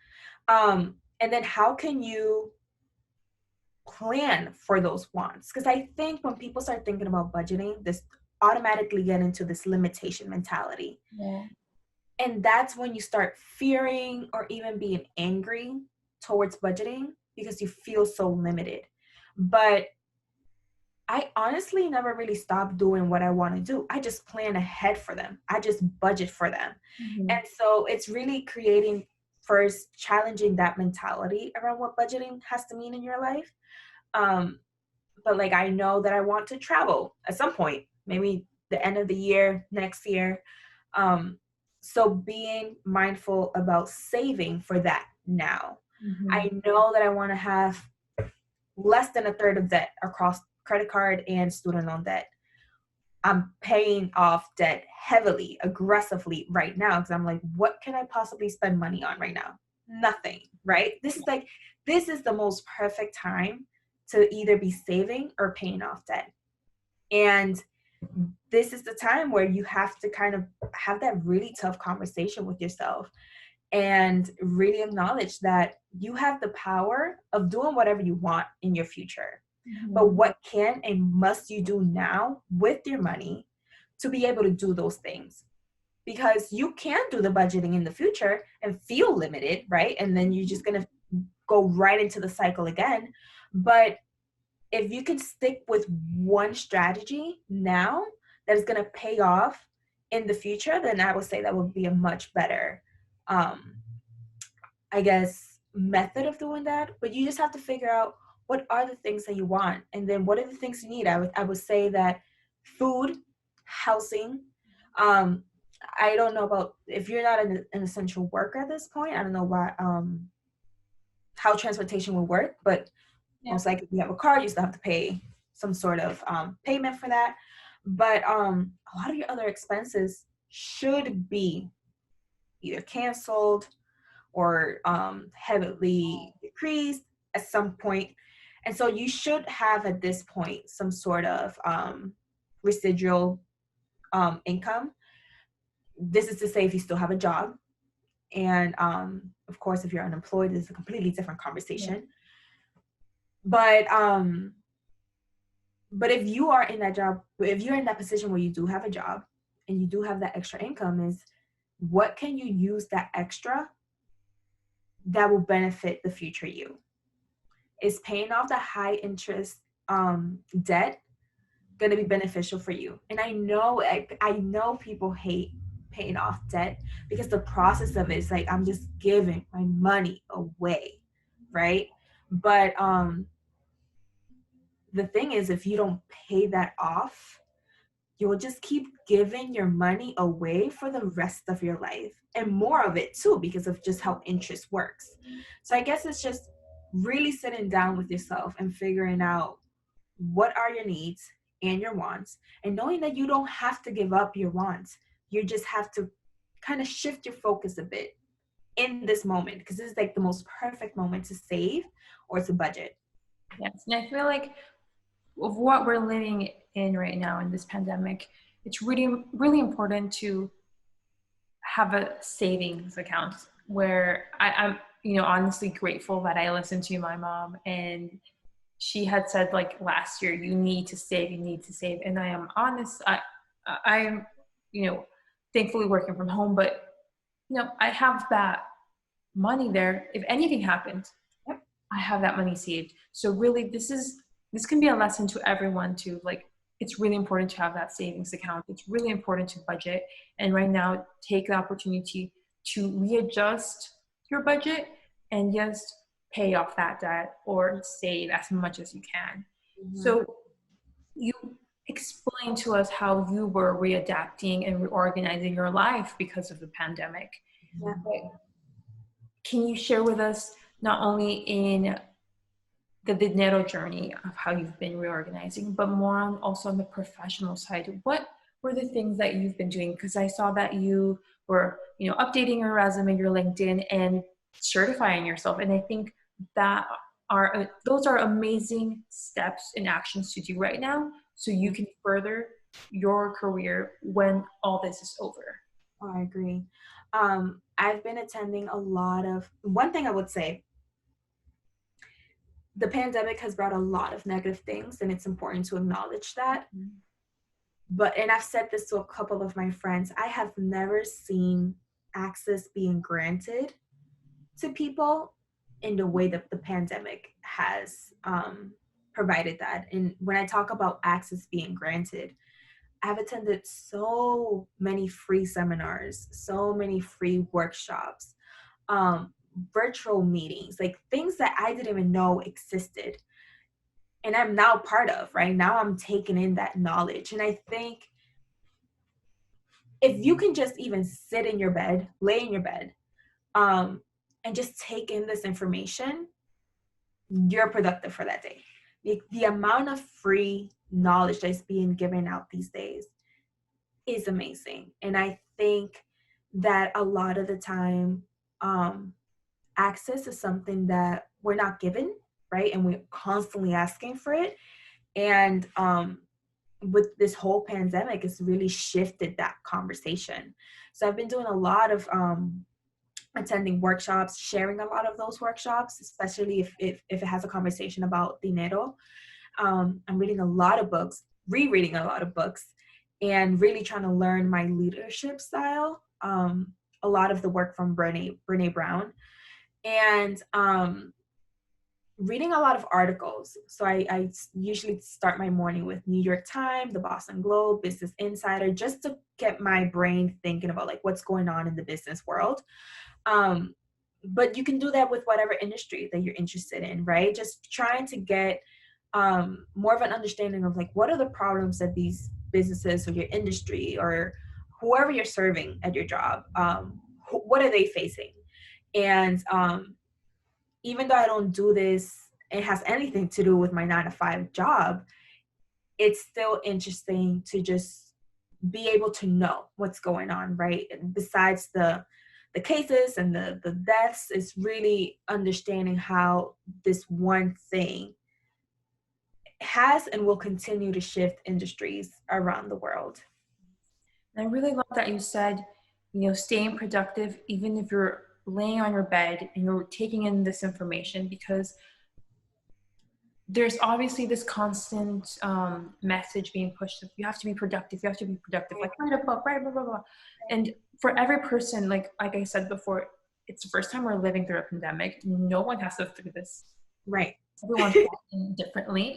And then how can you plan for those wants? Because I think when people start thinking about budgeting, this automatically get into this limitation mentality. Yeah. And that's when you start fearing or even being angry towards budgeting because you feel so limited. But I honestly never really stopped doing what I want to do. I just plan ahead for them. I just budget for them. Mm-hmm. And so it's really first challenging that mentality around what budgeting has to mean in your life. But like, I know that I want to travel at some point, maybe the end of the year, next year. So being mindful about saving for that now. Mm-hmm. I know that I want to have less than a third of debt across credit card and student loan debt. I'm paying off debt heavily, aggressively right now because I'm like, what can I possibly spend money on right now? Nothing, right? This is the most perfect time to either be saving or paying off debt. And this is the time where you have to kind of have that really tough conversation with yourself and really acknowledge that you have the power of doing whatever you want in your future. Mm-hmm. But what can and must you do now with your money to be able to do those things? Because you can do the budgeting in the future and feel limited, right? And then you're just going to go right into the cycle again. But if you can stick with one strategy now that is going to pay off in the future, then I would say that would be a much better, method of doing that. But you just have to figure out what are the things that you want, and then what are the things you need. I would say that food, housing. I don't know about if you're not an essential worker at this point. I don't know why how transportation will work, but most likely if you have a car, you still have to pay some sort of payment for that. But a lot of your other expenses should be either canceled or heavily decreased at some point. And so you should have at this point some sort of residual income. This is to say if you still have a job. And of course, if you're unemployed, it's a completely different conversation. Yeah. But if you are in that job, if you're in that position where you do have a job and you do have that extra income, is what can you use that extra that will benefit the future you? Is paying off the high interest debt going to be beneficial for you. And I know people hate paying off debt because the process of it is like, I'm just giving my money away, right? But the thing is, if you don't pay that off, you'll just keep giving your money away for the rest of your life, and more of it too, because of just how interest works. So I guess it's just really sitting down with yourself and figuring out what are your needs and your wants, and knowing that you don't have to give up your wants. You just have to kind of shift your focus a bit in this moment, because this is like the most perfect moment to save or to budget. Yes, and I feel like of what we're living in right now in this pandemic, it's really, really important to have a savings account where I'm, honestly grateful that I listened to my mom, and she had said like last year, you need to save. And I am honest. I'm, thankfully working from home, but I have that money there. If anything happened, I have that money saved. So really this can be a lesson to everyone too. Like, it's really important to have that savings account. It's really important to budget. And right now, take the opportunity to readjust your budget and just pay off that debt or save as much as you can. Mm-hmm. So you explain to us how you were readapting and reorganizing your life because of the pandemic. Yeah. Can you share with us not only in the Dinero journey of how you've been reorganizing, but more on also on the professional side? What were the things that you've been doing? Because I saw that you were, updating your resume, your LinkedIn, and certifying yourself. And I think that those are amazing steps and actions to do right now, so you can further your career when all this is over. Oh, I agree. I've been attending one thing I would say, the pandemic has brought a lot of negative things, and it's important to acknowledge that. Mm-hmm. And I've said this to a couple of my friends, I have never seen access being granted to people in the way that the pandemic has provided that. And when I talk about access being granted, I've attended so many free seminars, so many free workshops, virtual meetings, like things that I didn't even know existed. And I'm now part of, right? Now I'm taking in that knowledge. And I think if you can just even sit in your bed, lay in your bed, and just take in this information, you're productive for that day. The amount of free knowledge that's being given out these days is amazing. And I think that a lot of the time, access is something that we're not given, right? And we're constantly asking for it. And with this whole pandemic, it's really shifted that conversation. So I've been doing a lot of attending workshops, sharing a lot of those workshops, especially if it has a conversation about dinero. I'm reading a lot of books, rereading a lot of books, and really trying to learn my leadership style. A lot of the work from Brene Brown, and reading a lot of articles. So I usually start my morning with New York Times, the Boston Globe, Business Insider, just to get my brain thinking about like what's going on in the business world. But you can do that with whatever industry that you're interested in, right? Just trying to get more of an understanding of like, what are the problems that these businesses or your industry or whoever you're serving at your job, what are they facing? And even though I don't do this, it has anything to do with my 9-to-5 job, it's still interesting to just be able to know what's going on, right? And besides the cases and the deaths, is really understanding how this one thing has and will continue to shift industries around the world. And I really love that you said, staying productive, even if you're laying on your bed and you're taking in this information, because there's obviously this constant message being pushed. You have to be productive. Like write a book, write blah, blah, blah. And for every person, like I said before, it's the first time we're living through a pandemic. No one has to go through this. Right. Everyone's differently.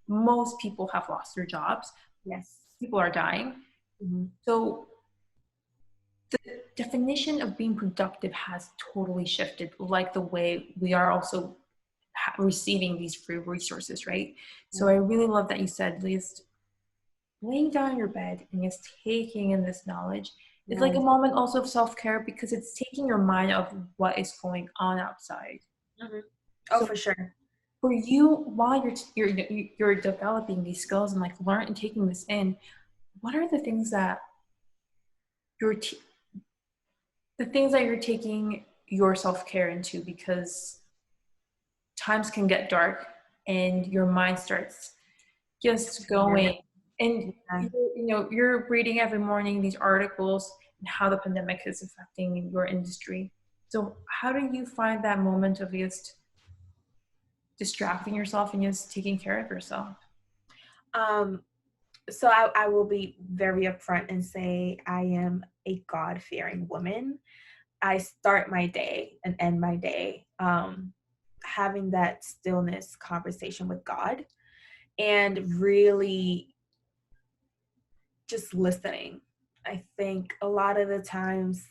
most people have lost their jobs. Yes. People are dying. So the definition of being productive has totally shifted, like the way we are also receiving these free resources, right? So I really love that you said, just laying down in your bed and just taking in this knowledge. It's like a moment also of self-care, because it's taking your mind off what is going on outside. Oh, so for sure. For you, while you're developing these skills and like learn and taking this in, what are the things that you're taking your self-care into? Because times can get dark and your mind starts just going, and you're reading every morning these articles and how the pandemic is affecting your industry. So how do you find that moment of just distracting yourself and just taking care of yourself? So I will be very upfront and say I am a God-fearing woman. I start my day and end my day having that stillness conversation with God, and really just listening. I think a lot of the times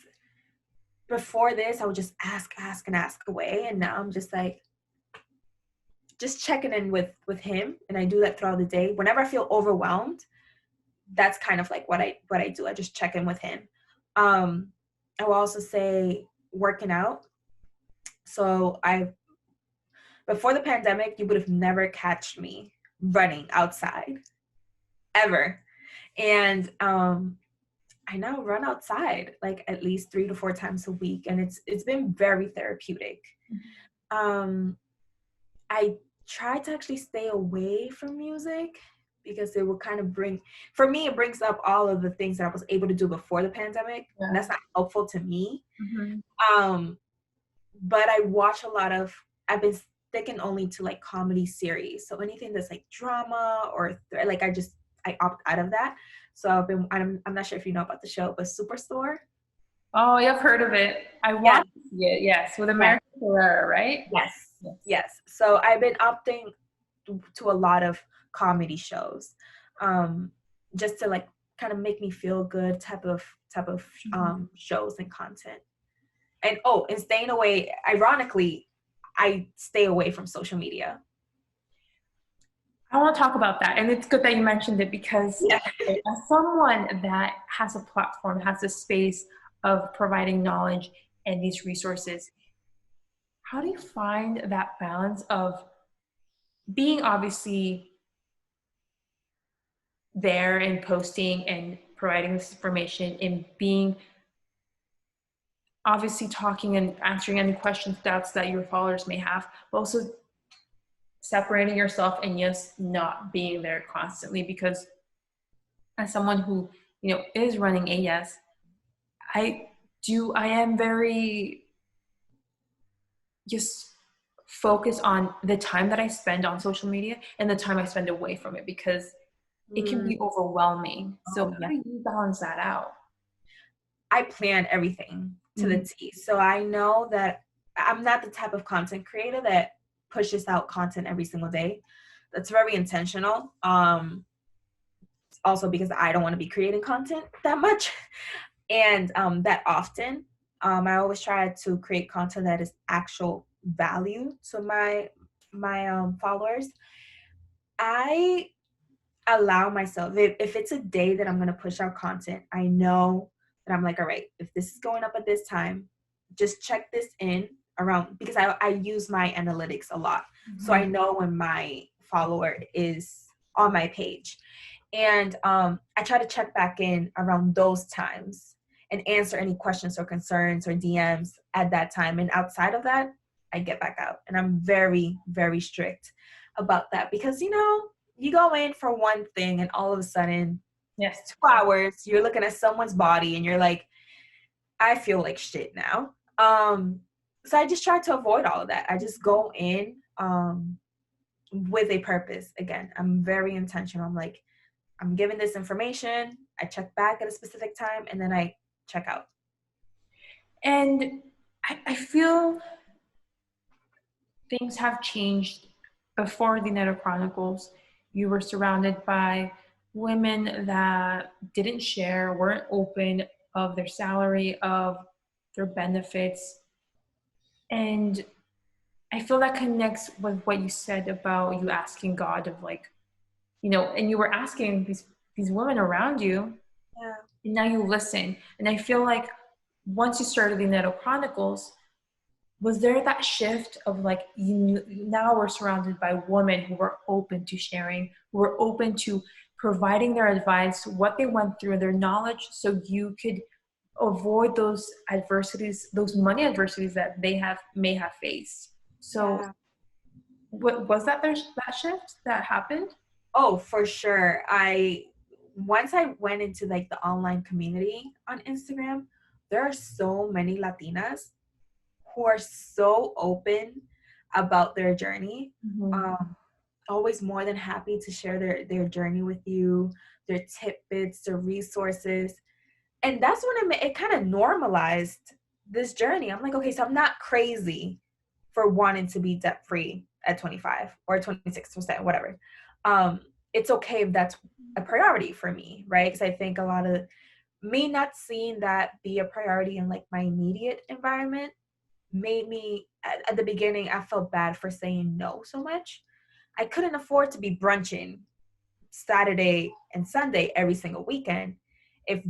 before this, I would just ask and ask away. And now I'm just like, just checking in with him. And I do that throughout the day. Whenever I feel overwhelmed, that's kind of like what I do. I just check in with him. I will also say working out. So before the pandemic, you would have never catched me running outside ever. And I now run outside like at least 3 to 4 times a week, and it's been very therapeutic. I try to actually stay away from music because it will kind of it brings up all of the things that I was able to do before the pandemic. Yeah. And that's not helpful to me. But I watch I've been sticking only to like comedy series. So anything that's like drama or I opt out of that. So I'm not sure if you know about the show, but Superstore. Oh, yeah, I've heard of it. I watched it, yes, with American Ferrera, right? Yes. So I've been opting to a lot of comedy shows, just to like kind of make me feel good type of shows and content. And staying away, ironically, I stay away from social media. I want to talk about that. And it's good that you mentioned it, because as someone that has a platform, has a space of providing knowledge and these resources, how do you find that balance of being obviously there and posting and providing this information, and being obviously talking and answering any questions, doubts that your followers may have, but also separating yourself and just not being there constantly? Because as someone who is running AS, I am very just focused on the time that I spend on social media and the time I spend away from it, because it can be overwhelming. So how do you balance that out? I plan everything to the T. So I know that I'm not the type of content creator that pushes out content every single day. That's very intentional. Also because I don't want to be creating content that much and that often. I always try to create content that is actual value to my followers. I allow myself, if it's a day that I'm going to push out content, I know that I'm like, all right, if this is going up at this time, just check this in around, because I use my analytics a lot. So I know when my follower is on my page. And I try to check back in around those times and answer any questions or concerns or DMs at that time. And outside of that, I get back out. And I'm very, very strict about that, because, you go in for one thing and all of a sudden, 2 hours, you're looking at someone's body and you're like, I feel like shit now. So I just try to avoid all of that. I just go in with a purpose. Again, I'm very intentional. I'm like, I'm giving this information. I check back at a specific time and then I check out. And I feel things have changed before the Dinero Chronicles. You were surrounded by women that didn't share, weren't open of their salary, of their benefits. And I feel that connects with what you said about you asking God of like, and you were asking these women around you, Yeah. and now you listen. And I feel like once you started the Dinero Chronicles, was there that shift of like now we're surrounded by women who were open to sharing, who were open to providing their advice, what they went through, their knowledge, so you could avoid those adversities, those money adversities that they may have faced. So Yeah. what was that that shift that happened? Oh, for sure. Once I went into like the online community on Instagram, there are so many Latinas who are so open about their journey. Mm-hmm. Always more than happy to share their journey with you, their tidbits, their resources. And that's when it kind of normalized this journey. I'm like, okay, so I'm not crazy for wanting to be debt free at 25 or 26%, whatever. It's okay if that's a priority for me, right? Because I think a lot of me not seeing that be a priority in like my immediate environment made me at the beginning, I felt bad for saying no so much. I couldn't afford to be brunching Saturday and Sunday every single weekend if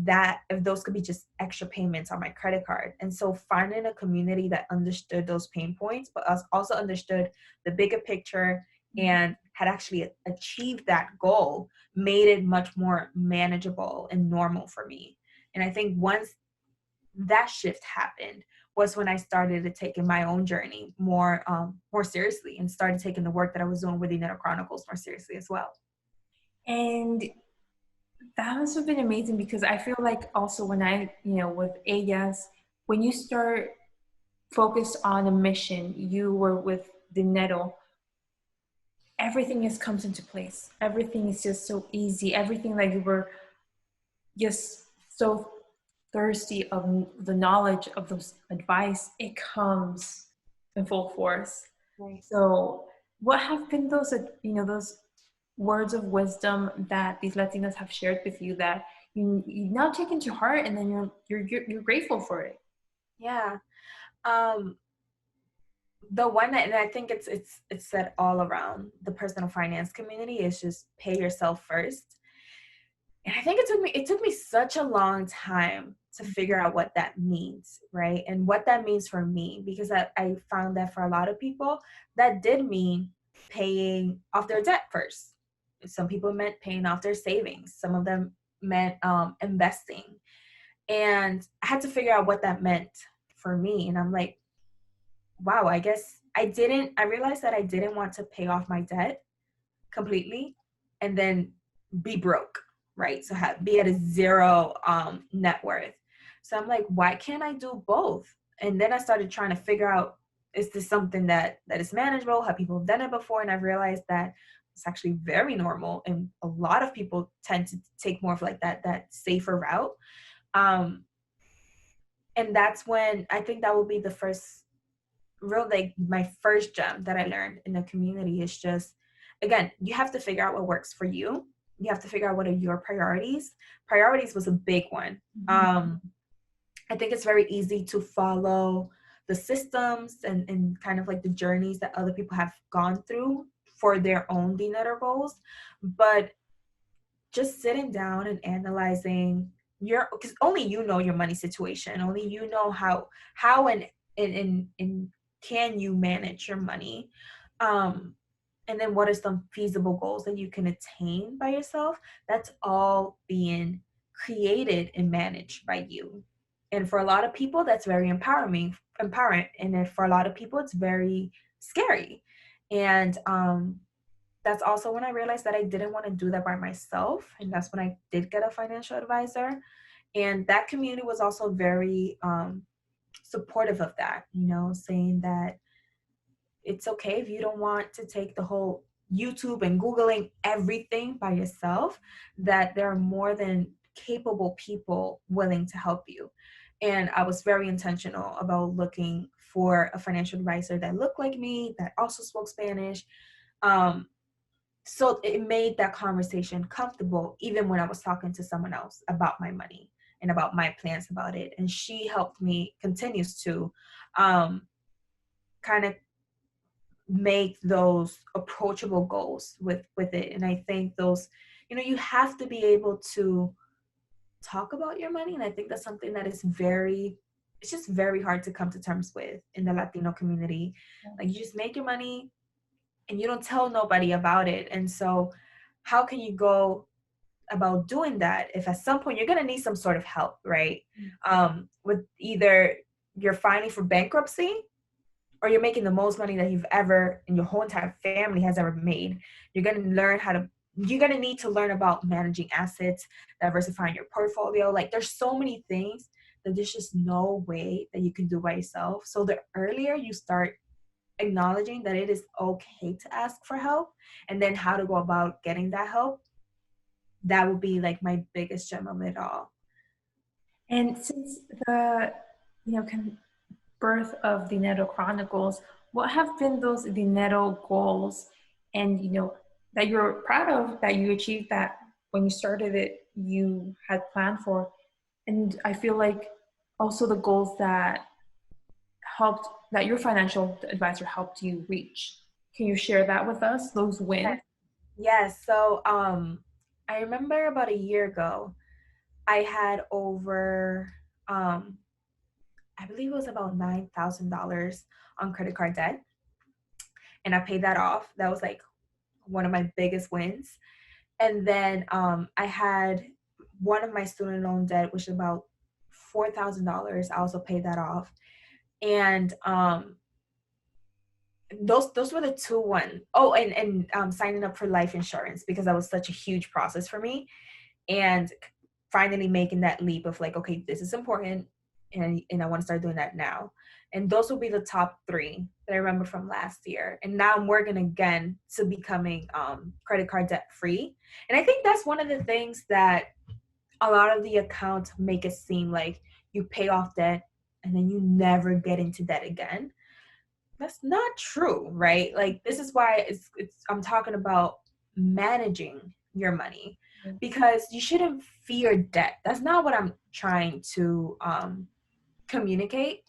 those could be just extra payments on my credit card. And so finding a community that understood those pain points, but also understood the bigger picture and had actually achieved that goal made it much more manageable and normal for me. And I think once that shift happened was when I started to take in my own journey more seriously and started taking the work that I was doing with the Dinero Chronicles more seriously as well. And that must have been amazing, because I feel like also when with Ellas, when you start focused on a mission, you were with Dinero, everything just comes into place. Everything is just so easy. Everything that you were just so thirsty of the knowledge of those advice, it comes in full force. Right. So what have been those words of wisdom that these Latinas have shared with you that you now take into heart, and then you're grateful for it? Yeah. The one that, and I think it's said all around the personal finance community, is just pay yourself first. And I think it took me such a long time to figure out what that means, right? And what that means for me, because I found that for a lot of people, that did mean paying off their debt first. Some people meant paying off their savings. Some of them meant investing. And I had to figure out what that meant for me. And I'm like, wow, I guess I realized that I didn't want to pay off my debt completely and then be broke, right? So be at a zero net worth. So I'm like, why can't I do both? And then I started trying to figure out, is this something that is manageable? Have people done it before? And I've realized that it's actually very normal. And a lot of people tend to take more of like that safer route. And that's when I think that will be the first like my first gem that I learned in the community is just, again, you have to figure out what works for you. You have to figure out what are your priorities. Priorities was a big one. Mm-hmm. I think it's very easy to follow the systems and kind of like the journeys that other people have gone through for their own dinero goals. But just sitting down and analyzing because only you know your money situation. Only you know how and can you manage your money. And then what are some feasible goals that you can attain by yourself? That's all being created and managed by you. And for a lot of people, that's very empowering. And then for a lot of people, it's very scary. And that's also when I realized that I didn't want to do that by myself. And that's when I did get a financial advisor. And that community was also very supportive of that, saying that it's okay if you don't want to take the whole YouTube and Googling everything by yourself, that there are more than capable people willing to help you. And I was very intentional about looking for a financial advisor that looked like me, that also spoke Spanish. So it made that conversation comfortable, even when I was talking to someone else about my money and about my plans about it. And she helped me, continues to kind of make those approachable goals with it. And I think those, you have to be able to talk about your money. And I think that's something that is it's just very hard to come to terms with in the Latino community. Like, you just make your money and you don't tell nobody about it. And so how can you go about doing that if at some point you're going to need some sort of help, right? With either you're filing for bankruptcy or you're making the most money that you've ever, and your whole entire family has ever made. You're going to need to learn about managing assets, diversifying your portfolio. Like, there's so many things that there's just no way that you can do by yourself. So the earlier you start acknowledging that it is okay to ask for help, and then how to go about getting that help, that would be like my biggest gem of it all. And since the kind of birth of Dinero Chronicles, what have been those Dinero goals, and that you're proud of, that you achieved, that when you started it you had planned for? And I feel like also the goals that your financial advisor helped you reach. Can you share that with us, those wins? Yes. So I remember about a year ago, I had over, I believe it was about $9,000 on credit card debt. And I paid that off. That was like one of my biggest wins. And then I had one of my student loan debt, which is about $4,000. I also paid that off. And those were the two ones. Oh, and signing up for life insurance, because that was such a huge process for me. And finally making that leap of like, okay, this is important, and I want to start doing that now. And those will be the top three that I remember from last year. And now I'm working again to becoming credit card debt free. And I think that's one of the things that a lot of the accounts make it seem like you pay off debt and then you never get into debt again. That's not true, right? Like, this is why I'm talking about managing your money, because you shouldn't fear debt. That's not what I'm trying to communicate.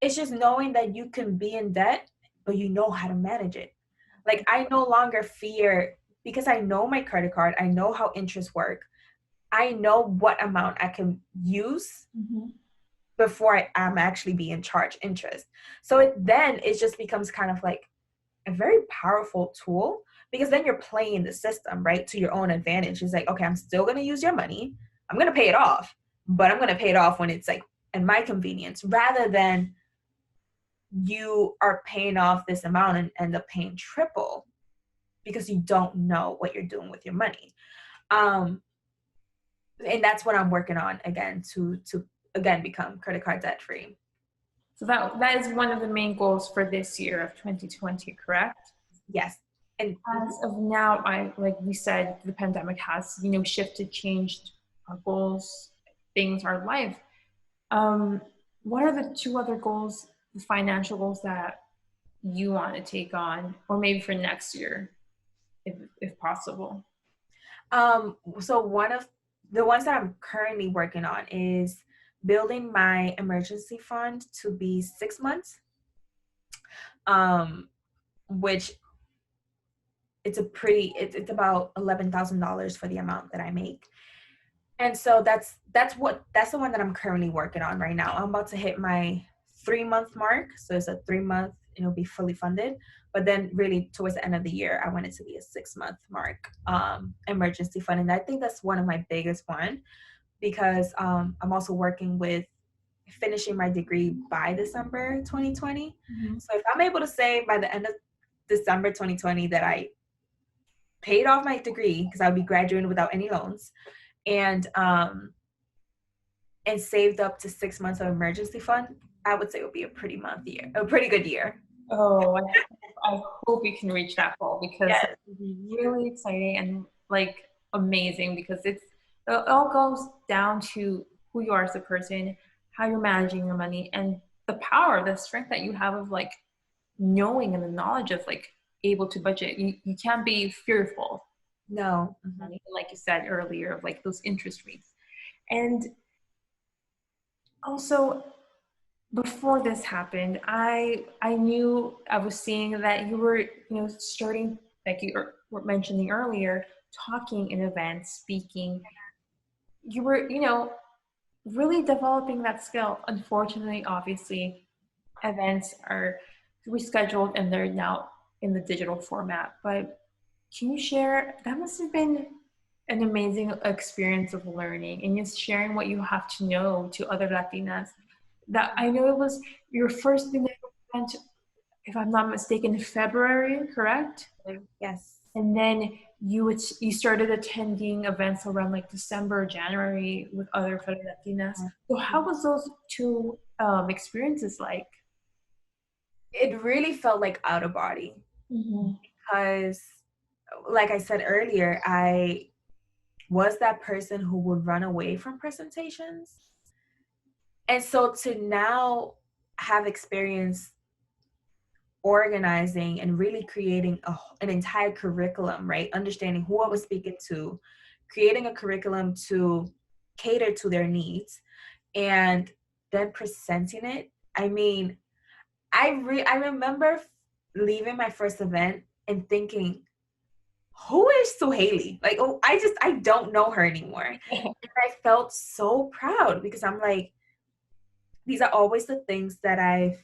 It's just knowing that you can be in debt, but you know how to manage it. Like, I no longer fear, because I know my credit card. I know how interest work. I know what amount I can use before I'm actually being charged interest. So it just becomes kind of like a very powerful tool, because then you're playing the system, right, to your own advantage. It's like, okay, I'm still going to use your money. I'm going to pay it off, but I'm going to pay it off when it's like in my convenience, rather than you are paying off this amount and end up paying triple because you don't know what you're doing with your money. And that's what I'm working on again, to again become credit card debt free. So that is one of the main goals for this year of 2020, correct? Yes. And as of now, like we said, the pandemic has shifted, changed our goals, things, our life. What are the two other goals, the financial goals, that you want to take on, or maybe for next year, if possible? So one of the ones that I'm currently working on is building my emergency fund to be 6 months, which it's about $11,000 for the amount that I make. And so that's the one that I'm currently working on right now. I'm about to hit my 3-month mark. So it's a 3-month, it'll be fully funded. But then really towards the end of the year, I want it to be a 6-month mark emergency fund. And I think that's one of my biggest one, because I'm also working with finishing my degree by December 2020. So if I'm able to say by the end of December 2020 that I paid off my degree, because I'll be graduating without any loans, and saved up to 6 months of emergency fund, I would say it would be a pretty good year. Oh, I hope you can reach that goal, because it's really exciting and like amazing, because it all goes down to who you are as a person, how you're managing your money, and the power, the strength that you have of like knowing, and the knowledge of like able to budget. You can't be fearful. No. Like you said earlier, of like those interest rates. And also, before this happened, I knew, I was seeing that you were, starting, like you were mentioning earlier, talking in events, speaking. You were, really developing that skill. Unfortunately, obviously, events are rescheduled and they're now in the digital format. But can you share, that must have been an amazing experience of learning and just sharing what you have to know to other Latinas. That I know it was your first Dinero event, if I'm not mistaken, in February, correct? Yes. And then you started attending events around like December, January with other fellow Latinas. So how was those two experiences like? It really felt like out of body, because, like I said earlier, I was that person who would run away from presentations. And so to now have experience organizing and really creating an entire curriculum, right? Understanding who I was speaking to, creating a curriculum to cater to their needs, and then presenting it. I mean, I remember leaving my first event and thinking, who is Zuhaly? Like, oh, I don't know her anymore. And I felt so proud because I'm like, these are always the things that I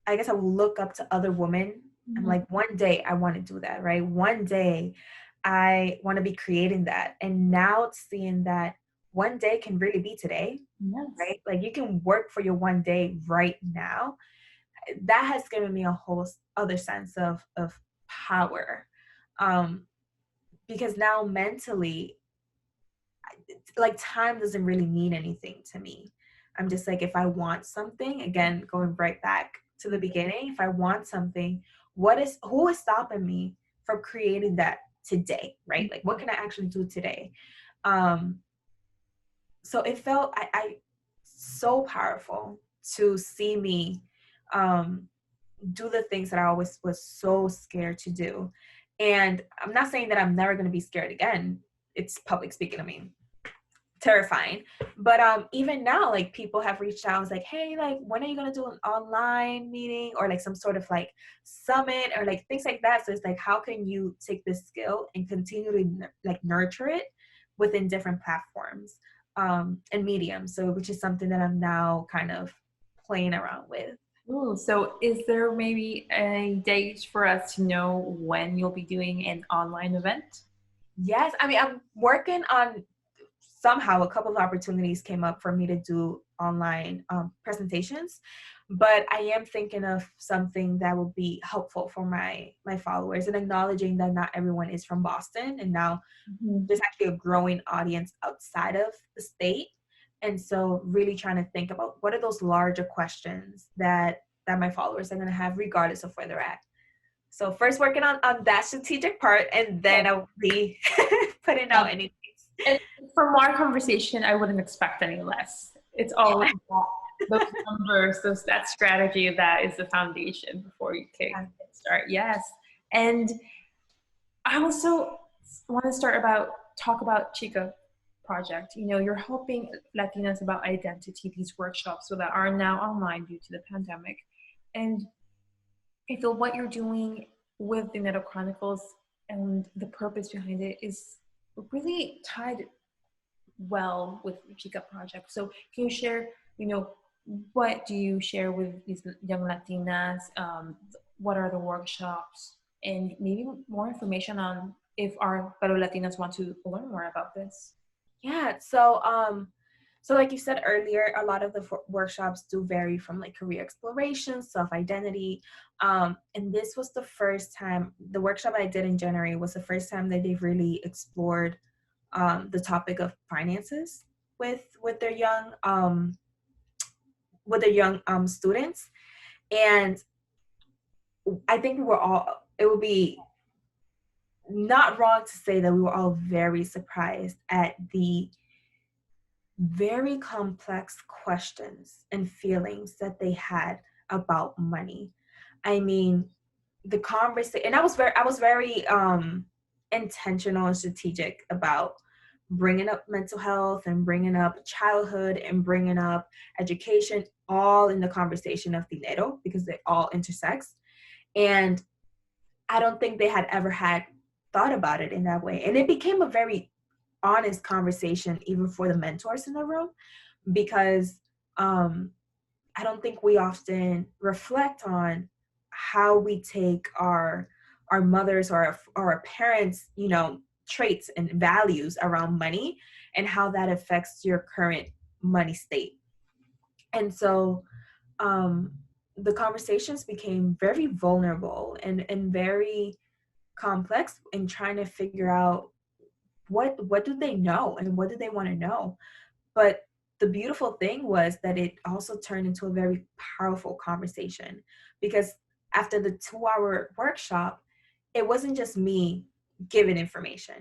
guess I will look up to other women. I'm like, one day I want to do that, right? One day I want to be creating that. And now seeing that one day can really be today, right? Like you can work for your one day right now. That has given me a whole other sense of power. Because now mentally, like time doesn't really mean anything to me. I'm just like, if I want something, again, going right back to the beginning, if I want something, who is stopping me from creating that today, right? Like, what can I actually do today? So it felt so powerful to see me do the things that I always was so scared to do. And I'm not saying that I'm never going to be scared again. It's public speaking. I mean, terrifying. But even now, like people have reached out. I was like, hey, like when are you going to do an online meeting or like some sort of like summit or like things like that? So it's like, how can you take this skill and continually like nurture it within different platforms and mediums? So which is something that I'm now kind of playing around with. Ooh, so is there maybe a date for us to know when you'll be doing an online event? Yes. I mean, I'm working on somehow a couple of opportunities came up for me to do online presentations, but I am thinking of something that will be helpful for my followers and acknowledging that not everyone is from Boston. And now there's actually a growing audience outside of the state. And so really trying to think about what are those larger questions that my followers are going to have regardless of where they're at. So first working on that strategic part, and then I'll be putting out anything. And from our conversation, I wouldn't expect any less. It's always those numbers, that strategy, that is the foundation before you can start. Yes. And I also want to talk about Chica project. You're helping Latinas about identity, these workshops that are now online due to the pandemic. And I feel what you're doing with the Dinero Chronicles and the purpose behind it is really tied well with the Chica project. So can you share, what do you share with these young Latinas? What are the workshops? And maybe more information on if our fellow Latinas want to learn more about this. Yeah, so like you said earlier, a lot of the workshops do vary from like career exploration, self-identity. And this was the first time, the workshop I did in January was the first time that they've really explored the topic of finances with their young students. And I think it would be not wrong to say that we were all very surprised at the very complex questions and feelings that they had about money. I mean, the conversation, and I was very intentional and strategic about bringing up mental health and bringing up childhood and bringing up education, all in the conversation of dinero, because they all intersects. And I don't think they had ever had thought about it in that way. And it became a very honest conversation, even for the mentors in the room, because I don't think we often reflect on how we take our mothers or our parents, you know, traits and values around money and how that affects your current money state. And so the conversations became very vulnerable and very complex in trying to figure out what do they know and what do they want to know. But the beautiful thing was that it also turned into a very powerful conversation, because after the 2-hour workshop, it wasn't just me giving information.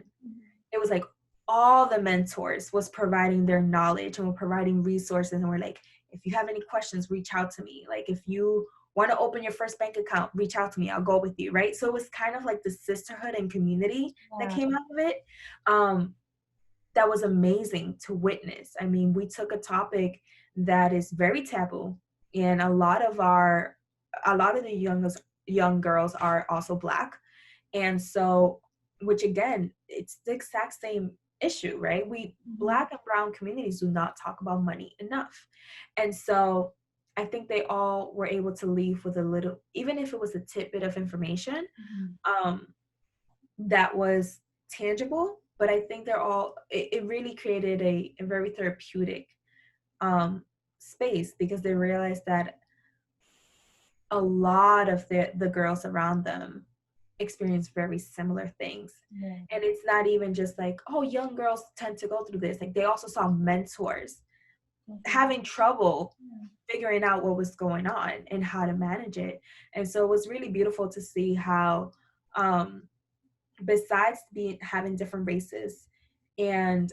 It was like all the mentors was providing their knowledge and were providing resources, and we're like, if you have any questions, reach out to me. Like, if you want to open your first bank account, reach out to me. I'll go with you, right? So it was kind of like the sisterhood and community that came out of it. That was amazing to witness. I mean, we took a topic that is very taboo, and a lot of the young girls are also Black. And so, which again, it's the exact same issue, right? Black and brown communities do not talk about money enough. And so I think they all were able to leave with a little, even if it was a tidbit of information, that was tangible. But I think it really created a very therapeutic space, because they realized that a lot of the girls around them experience very similar things. And it's not even just like, oh, young girls tend to go through this. Like, they also saw mentors having trouble figuring out what was going on and how to manage it. And so it was really beautiful to see how besides having different races and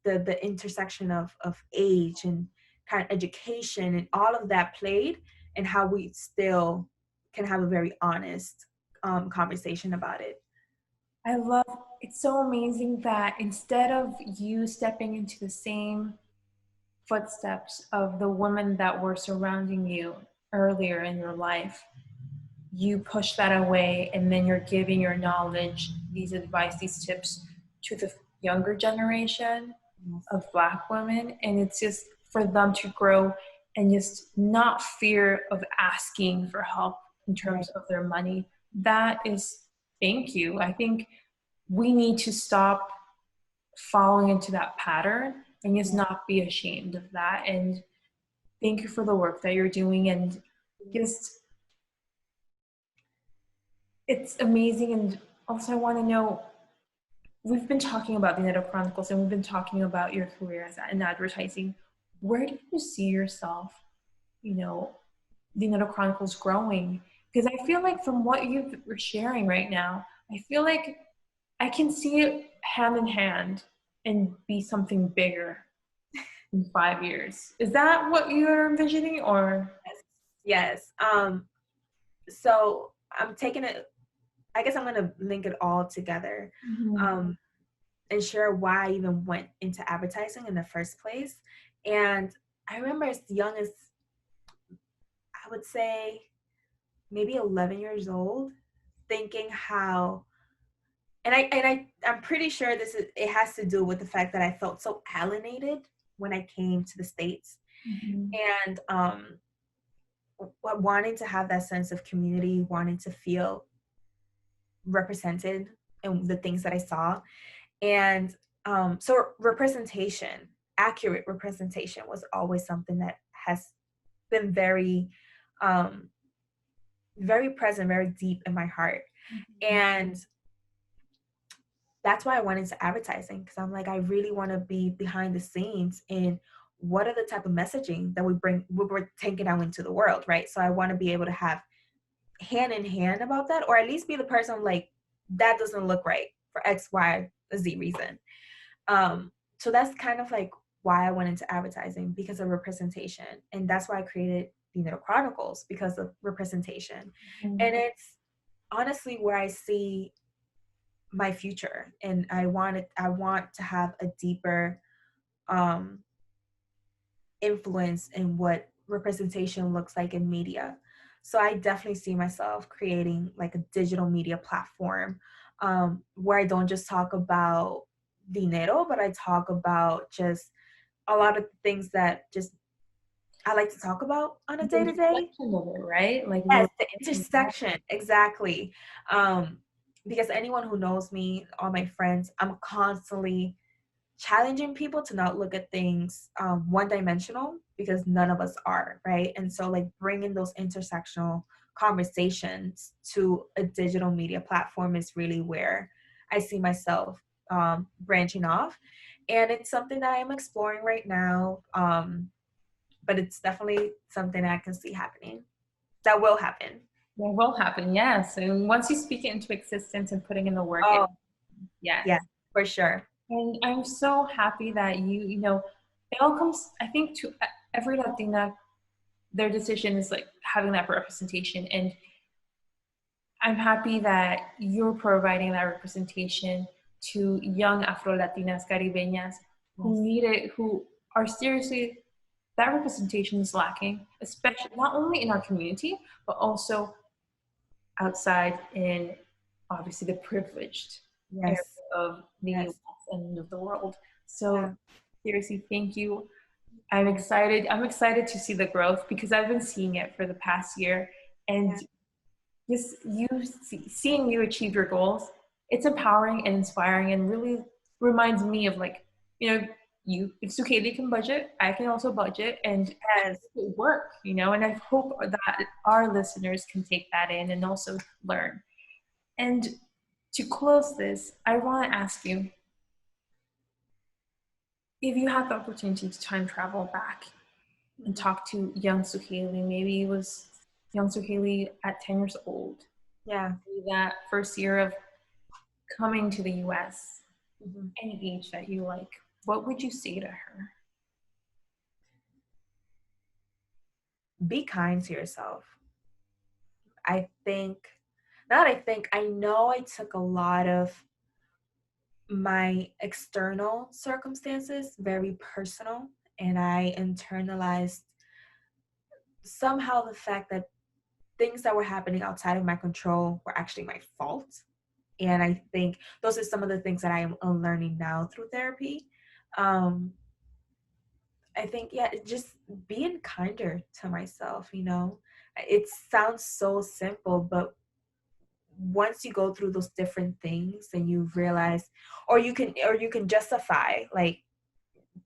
the intersection of age and kind of education and all of that played, and how we still can have a very honest conversation about it. It's so amazing that instead of you stepping into the same footsteps of the women that were surrounding you earlier in your life, you push that away, and then you're giving your knowledge, these advice, these tips to the younger generation of Black women. And it's just for them to grow and just not fear of asking for help in terms of their money. That is, thank you. I think we need to stop falling into that pattern and just not be ashamed of that. And thank you for the work that you're doing. And just, it's amazing. And also I want to know, we've been talking about the Dinero Chronicles and we've been talking about your career in advertising. Where do you see yourself, Dinero Chronicles growing? Because I feel like from what you're sharing right now, I feel like I can see it hand in hand and be something bigger in 5 years. Is that what you're envisioning, or? Yes. So I'm taking it, I guess I'm going to link it all together and share why I even went into advertising in the first place. And I remember as young as, I would say, maybe 11 years old, thinking how, I'm pretty sure it has to do with the fact that I felt so alienated when I came to the States. And wanting to have that sense of community, wanting to feel represented in the things that I saw. And so representation, accurate representation, was always something that has been very, very present, very deep in my heart. And that's why I went into advertising, because I'm like, I really want to be behind the scenes in what are the type of messaging that we're taking out into the world, right? So I want to be able to have hand in hand about that, or at least be the person like, that doesn't look right for X, Y, Z reason. So that's kind of like why I went into advertising, because of representation. And that's why I created Dinero Chronicles because of representation. Mm-hmm. And it's honestly where I see my future, and I want to have a deeper influence in what representation looks like in media. So I definitely see myself creating like a digital media platform, where I don't just talk about dinero, but I talk about just a lot of things that just I like to talk about on a The day-to-day. intersection of it, right? Like Yes, we're the intersection, exactly. Because anyone who knows me, all my friends, I'm constantly challenging people to not look at things one-dimensional, because none of us are, right? And so like bringing those intersectional conversations to a digital media platform is really where I see myself branching off. And it's something that I'm exploring right now, but it's definitely something I can see happening. That will happen. It will happen, yes. And once you speak it into existence and putting in the work, Oh, yes. yeah, for sure. And I'm so happy that you know, it all comes, I think, to every Latina, their decision is like having that representation. And I'm happy that you're providing that representation to young Afro-Latinas, Caribeñas who need it, who are seriously, that representation is lacking, especially not only in our community, but also outside in obviously the privileged area Yes. of the Yes. US and of the world. So Yeah. seriously, thank you. I'm excited. I'm excited to see the growth because I've been seeing it for the past year, and just seeing you achieve your goals, it's empowering and inspiring, and really reminds me of like, you know, you if Zuhaly can budget, I can also budget and Yes. work, you know. And I hope that our listeners can take that in and also learn. And to close this, I want to ask you, if you had the opportunity to time travel back and talk to young Zuhaly, maybe it was young Zuhaly at 10 years old, Yeah. that first year of coming to the US, Mm-hmm. any age that you like, what would you say to her? Be kind to yourself. I think, not I think, I know I took a lot of my external circumstances very personal, and I internalized somehow the fact that things that were happening outside of my control were actually my fault. And I think those are some of the things that I am unlearning now through therapy. Um, I think, yeah, just being kinder to myself, you know. It sounds so simple, but once you go through those different things and you realize, or you can justify like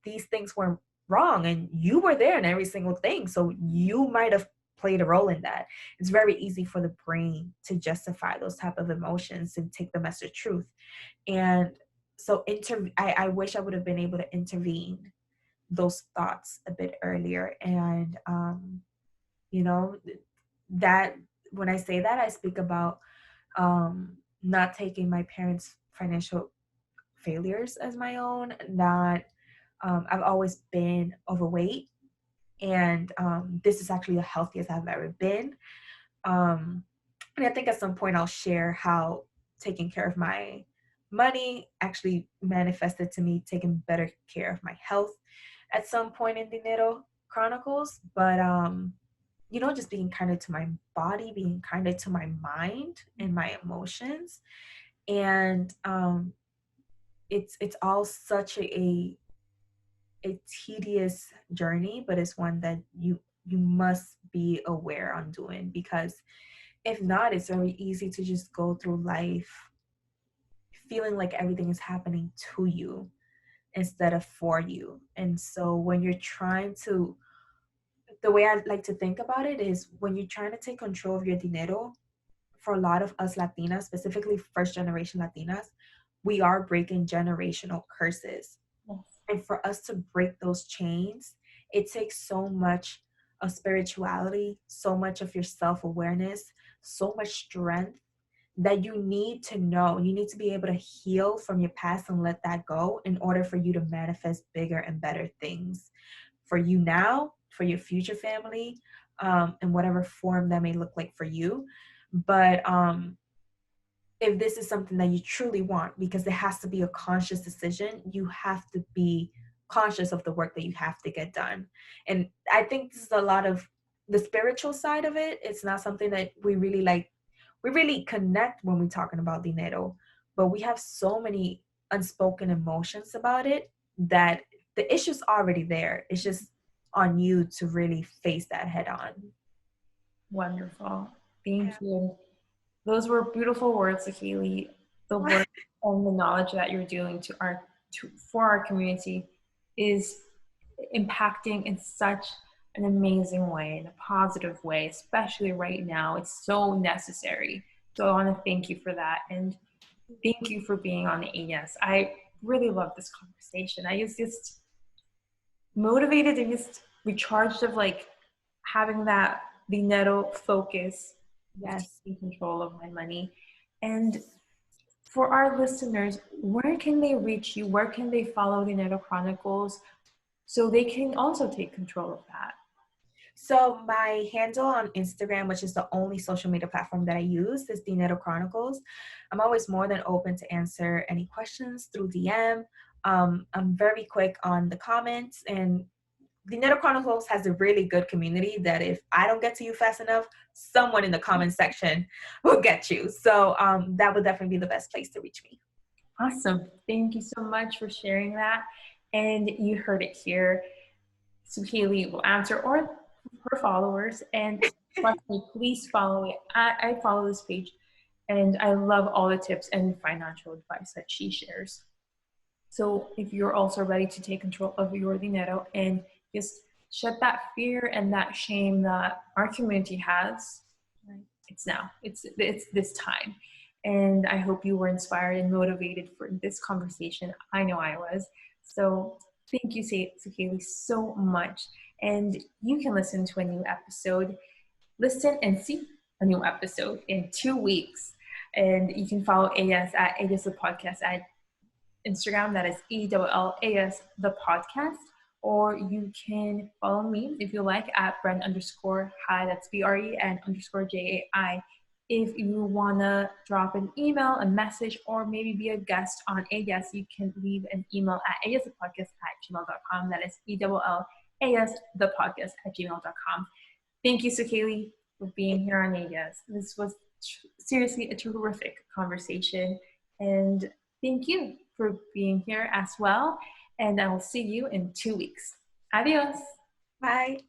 these things were wrong and you were there in every single thing, so you might have played a role in that. It's very easy for the brain to justify those type of emotions and take them as the truth. And so I wish I would have been able to intervene those thoughts a bit earlier. And you know, that when I say that, I speak about not taking my parents' financial failures as my own. Not I've always been overweight, and this is actually the healthiest I've ever been. And I think at some point I'll share how taking care of my money actually manifested to me taking better care of my health at some point in Dinero Chronicles. But you know, just being kinder to my body, being kinder to my mind and my emotions. And it's all such a tedious journey, but it's one that you must be aware on doing, because if not, it's very easy to just go through life feeling like everything is happening to you instead of for you. And so when you're trying to, the way I like to think about it is when you're trying to take control of your dinero, for a lot of us Latinas, specifically first generation Latinas, we are breaking generational curses. Yes. And for us to break those chains, it takes so much of spirituality, so much of your self-awareness, so much strength that you need to know. You need to be able to heal from your past and let that go in order for you to manifest bigger and better things for you now for your future family, in whatever form that may look like for you. But if this is something that you truly want, because it has to be a conscious decision, you have to be conscious of the work that you have to get done. And I think this is a lot of the spiritual side of it. It's not something that we really like. We really connect when we're talking about dinero, but we have so many unspoken emotions about it that the issue's already there. It's just on you to really face that head on. Wonderful. Thank you. Those were beautiful words, Zuhaly. The work and the knowledge that you're doing for our community is impacting in such an amazing way, in a positive way, especially right now. It's so necessary. So I want to thank you for that. And thank you for being on AS. I really love this conversation. I was just motivated and just recharged of like having that dinero focus, Yes. taking control of my money. And for our listeners, where can they reach you? Where can they follow Dinero Chronicles so they can also take control of that? So my handle on Instagram, which is the only social media platform that I use, is Dinero Chronicles. I'm always more than open to answer any questions through DM. I'm very quick on the comments, and Dinero Chronicles has a really good community that if I don't get to you fast enough, someone in the comment section will get you. So that would definitely be the best place to reach me. Awesome. Thank you so much for sharing that. And you heard it here. Zuhaly will answer, or her followers. And please follow it. I follow this page, and I love all the tips and financial advice that she shares. So if you're also ready to take control of your dinero and just shed that fear and that shame that our community has, it's now. It's this time. And I hope you were inspired and motivated for this conversation. I know I was. So thank you, Zuhaly, so much. And you can listen to a new episode. Listen and see a new episode in 2 weeks. And you can follow AS at ellasthepodcast at Instagram. That is ELLAS the podcast. Or you can follow me if you like at Bren_Hi. That's BREN_JAI. If you want to drop an email, a message, or maybe be a guest on AS, you can leave an email at ellasthepodcast@gmail.com. That is ELLAS_thepodcast@gmail.com. Thank you, Zuhaly, for being here on AS. This was seriously a terrific conversation. And thank you for being here as well. And I will see you in 2 weeks. Adios. Bye.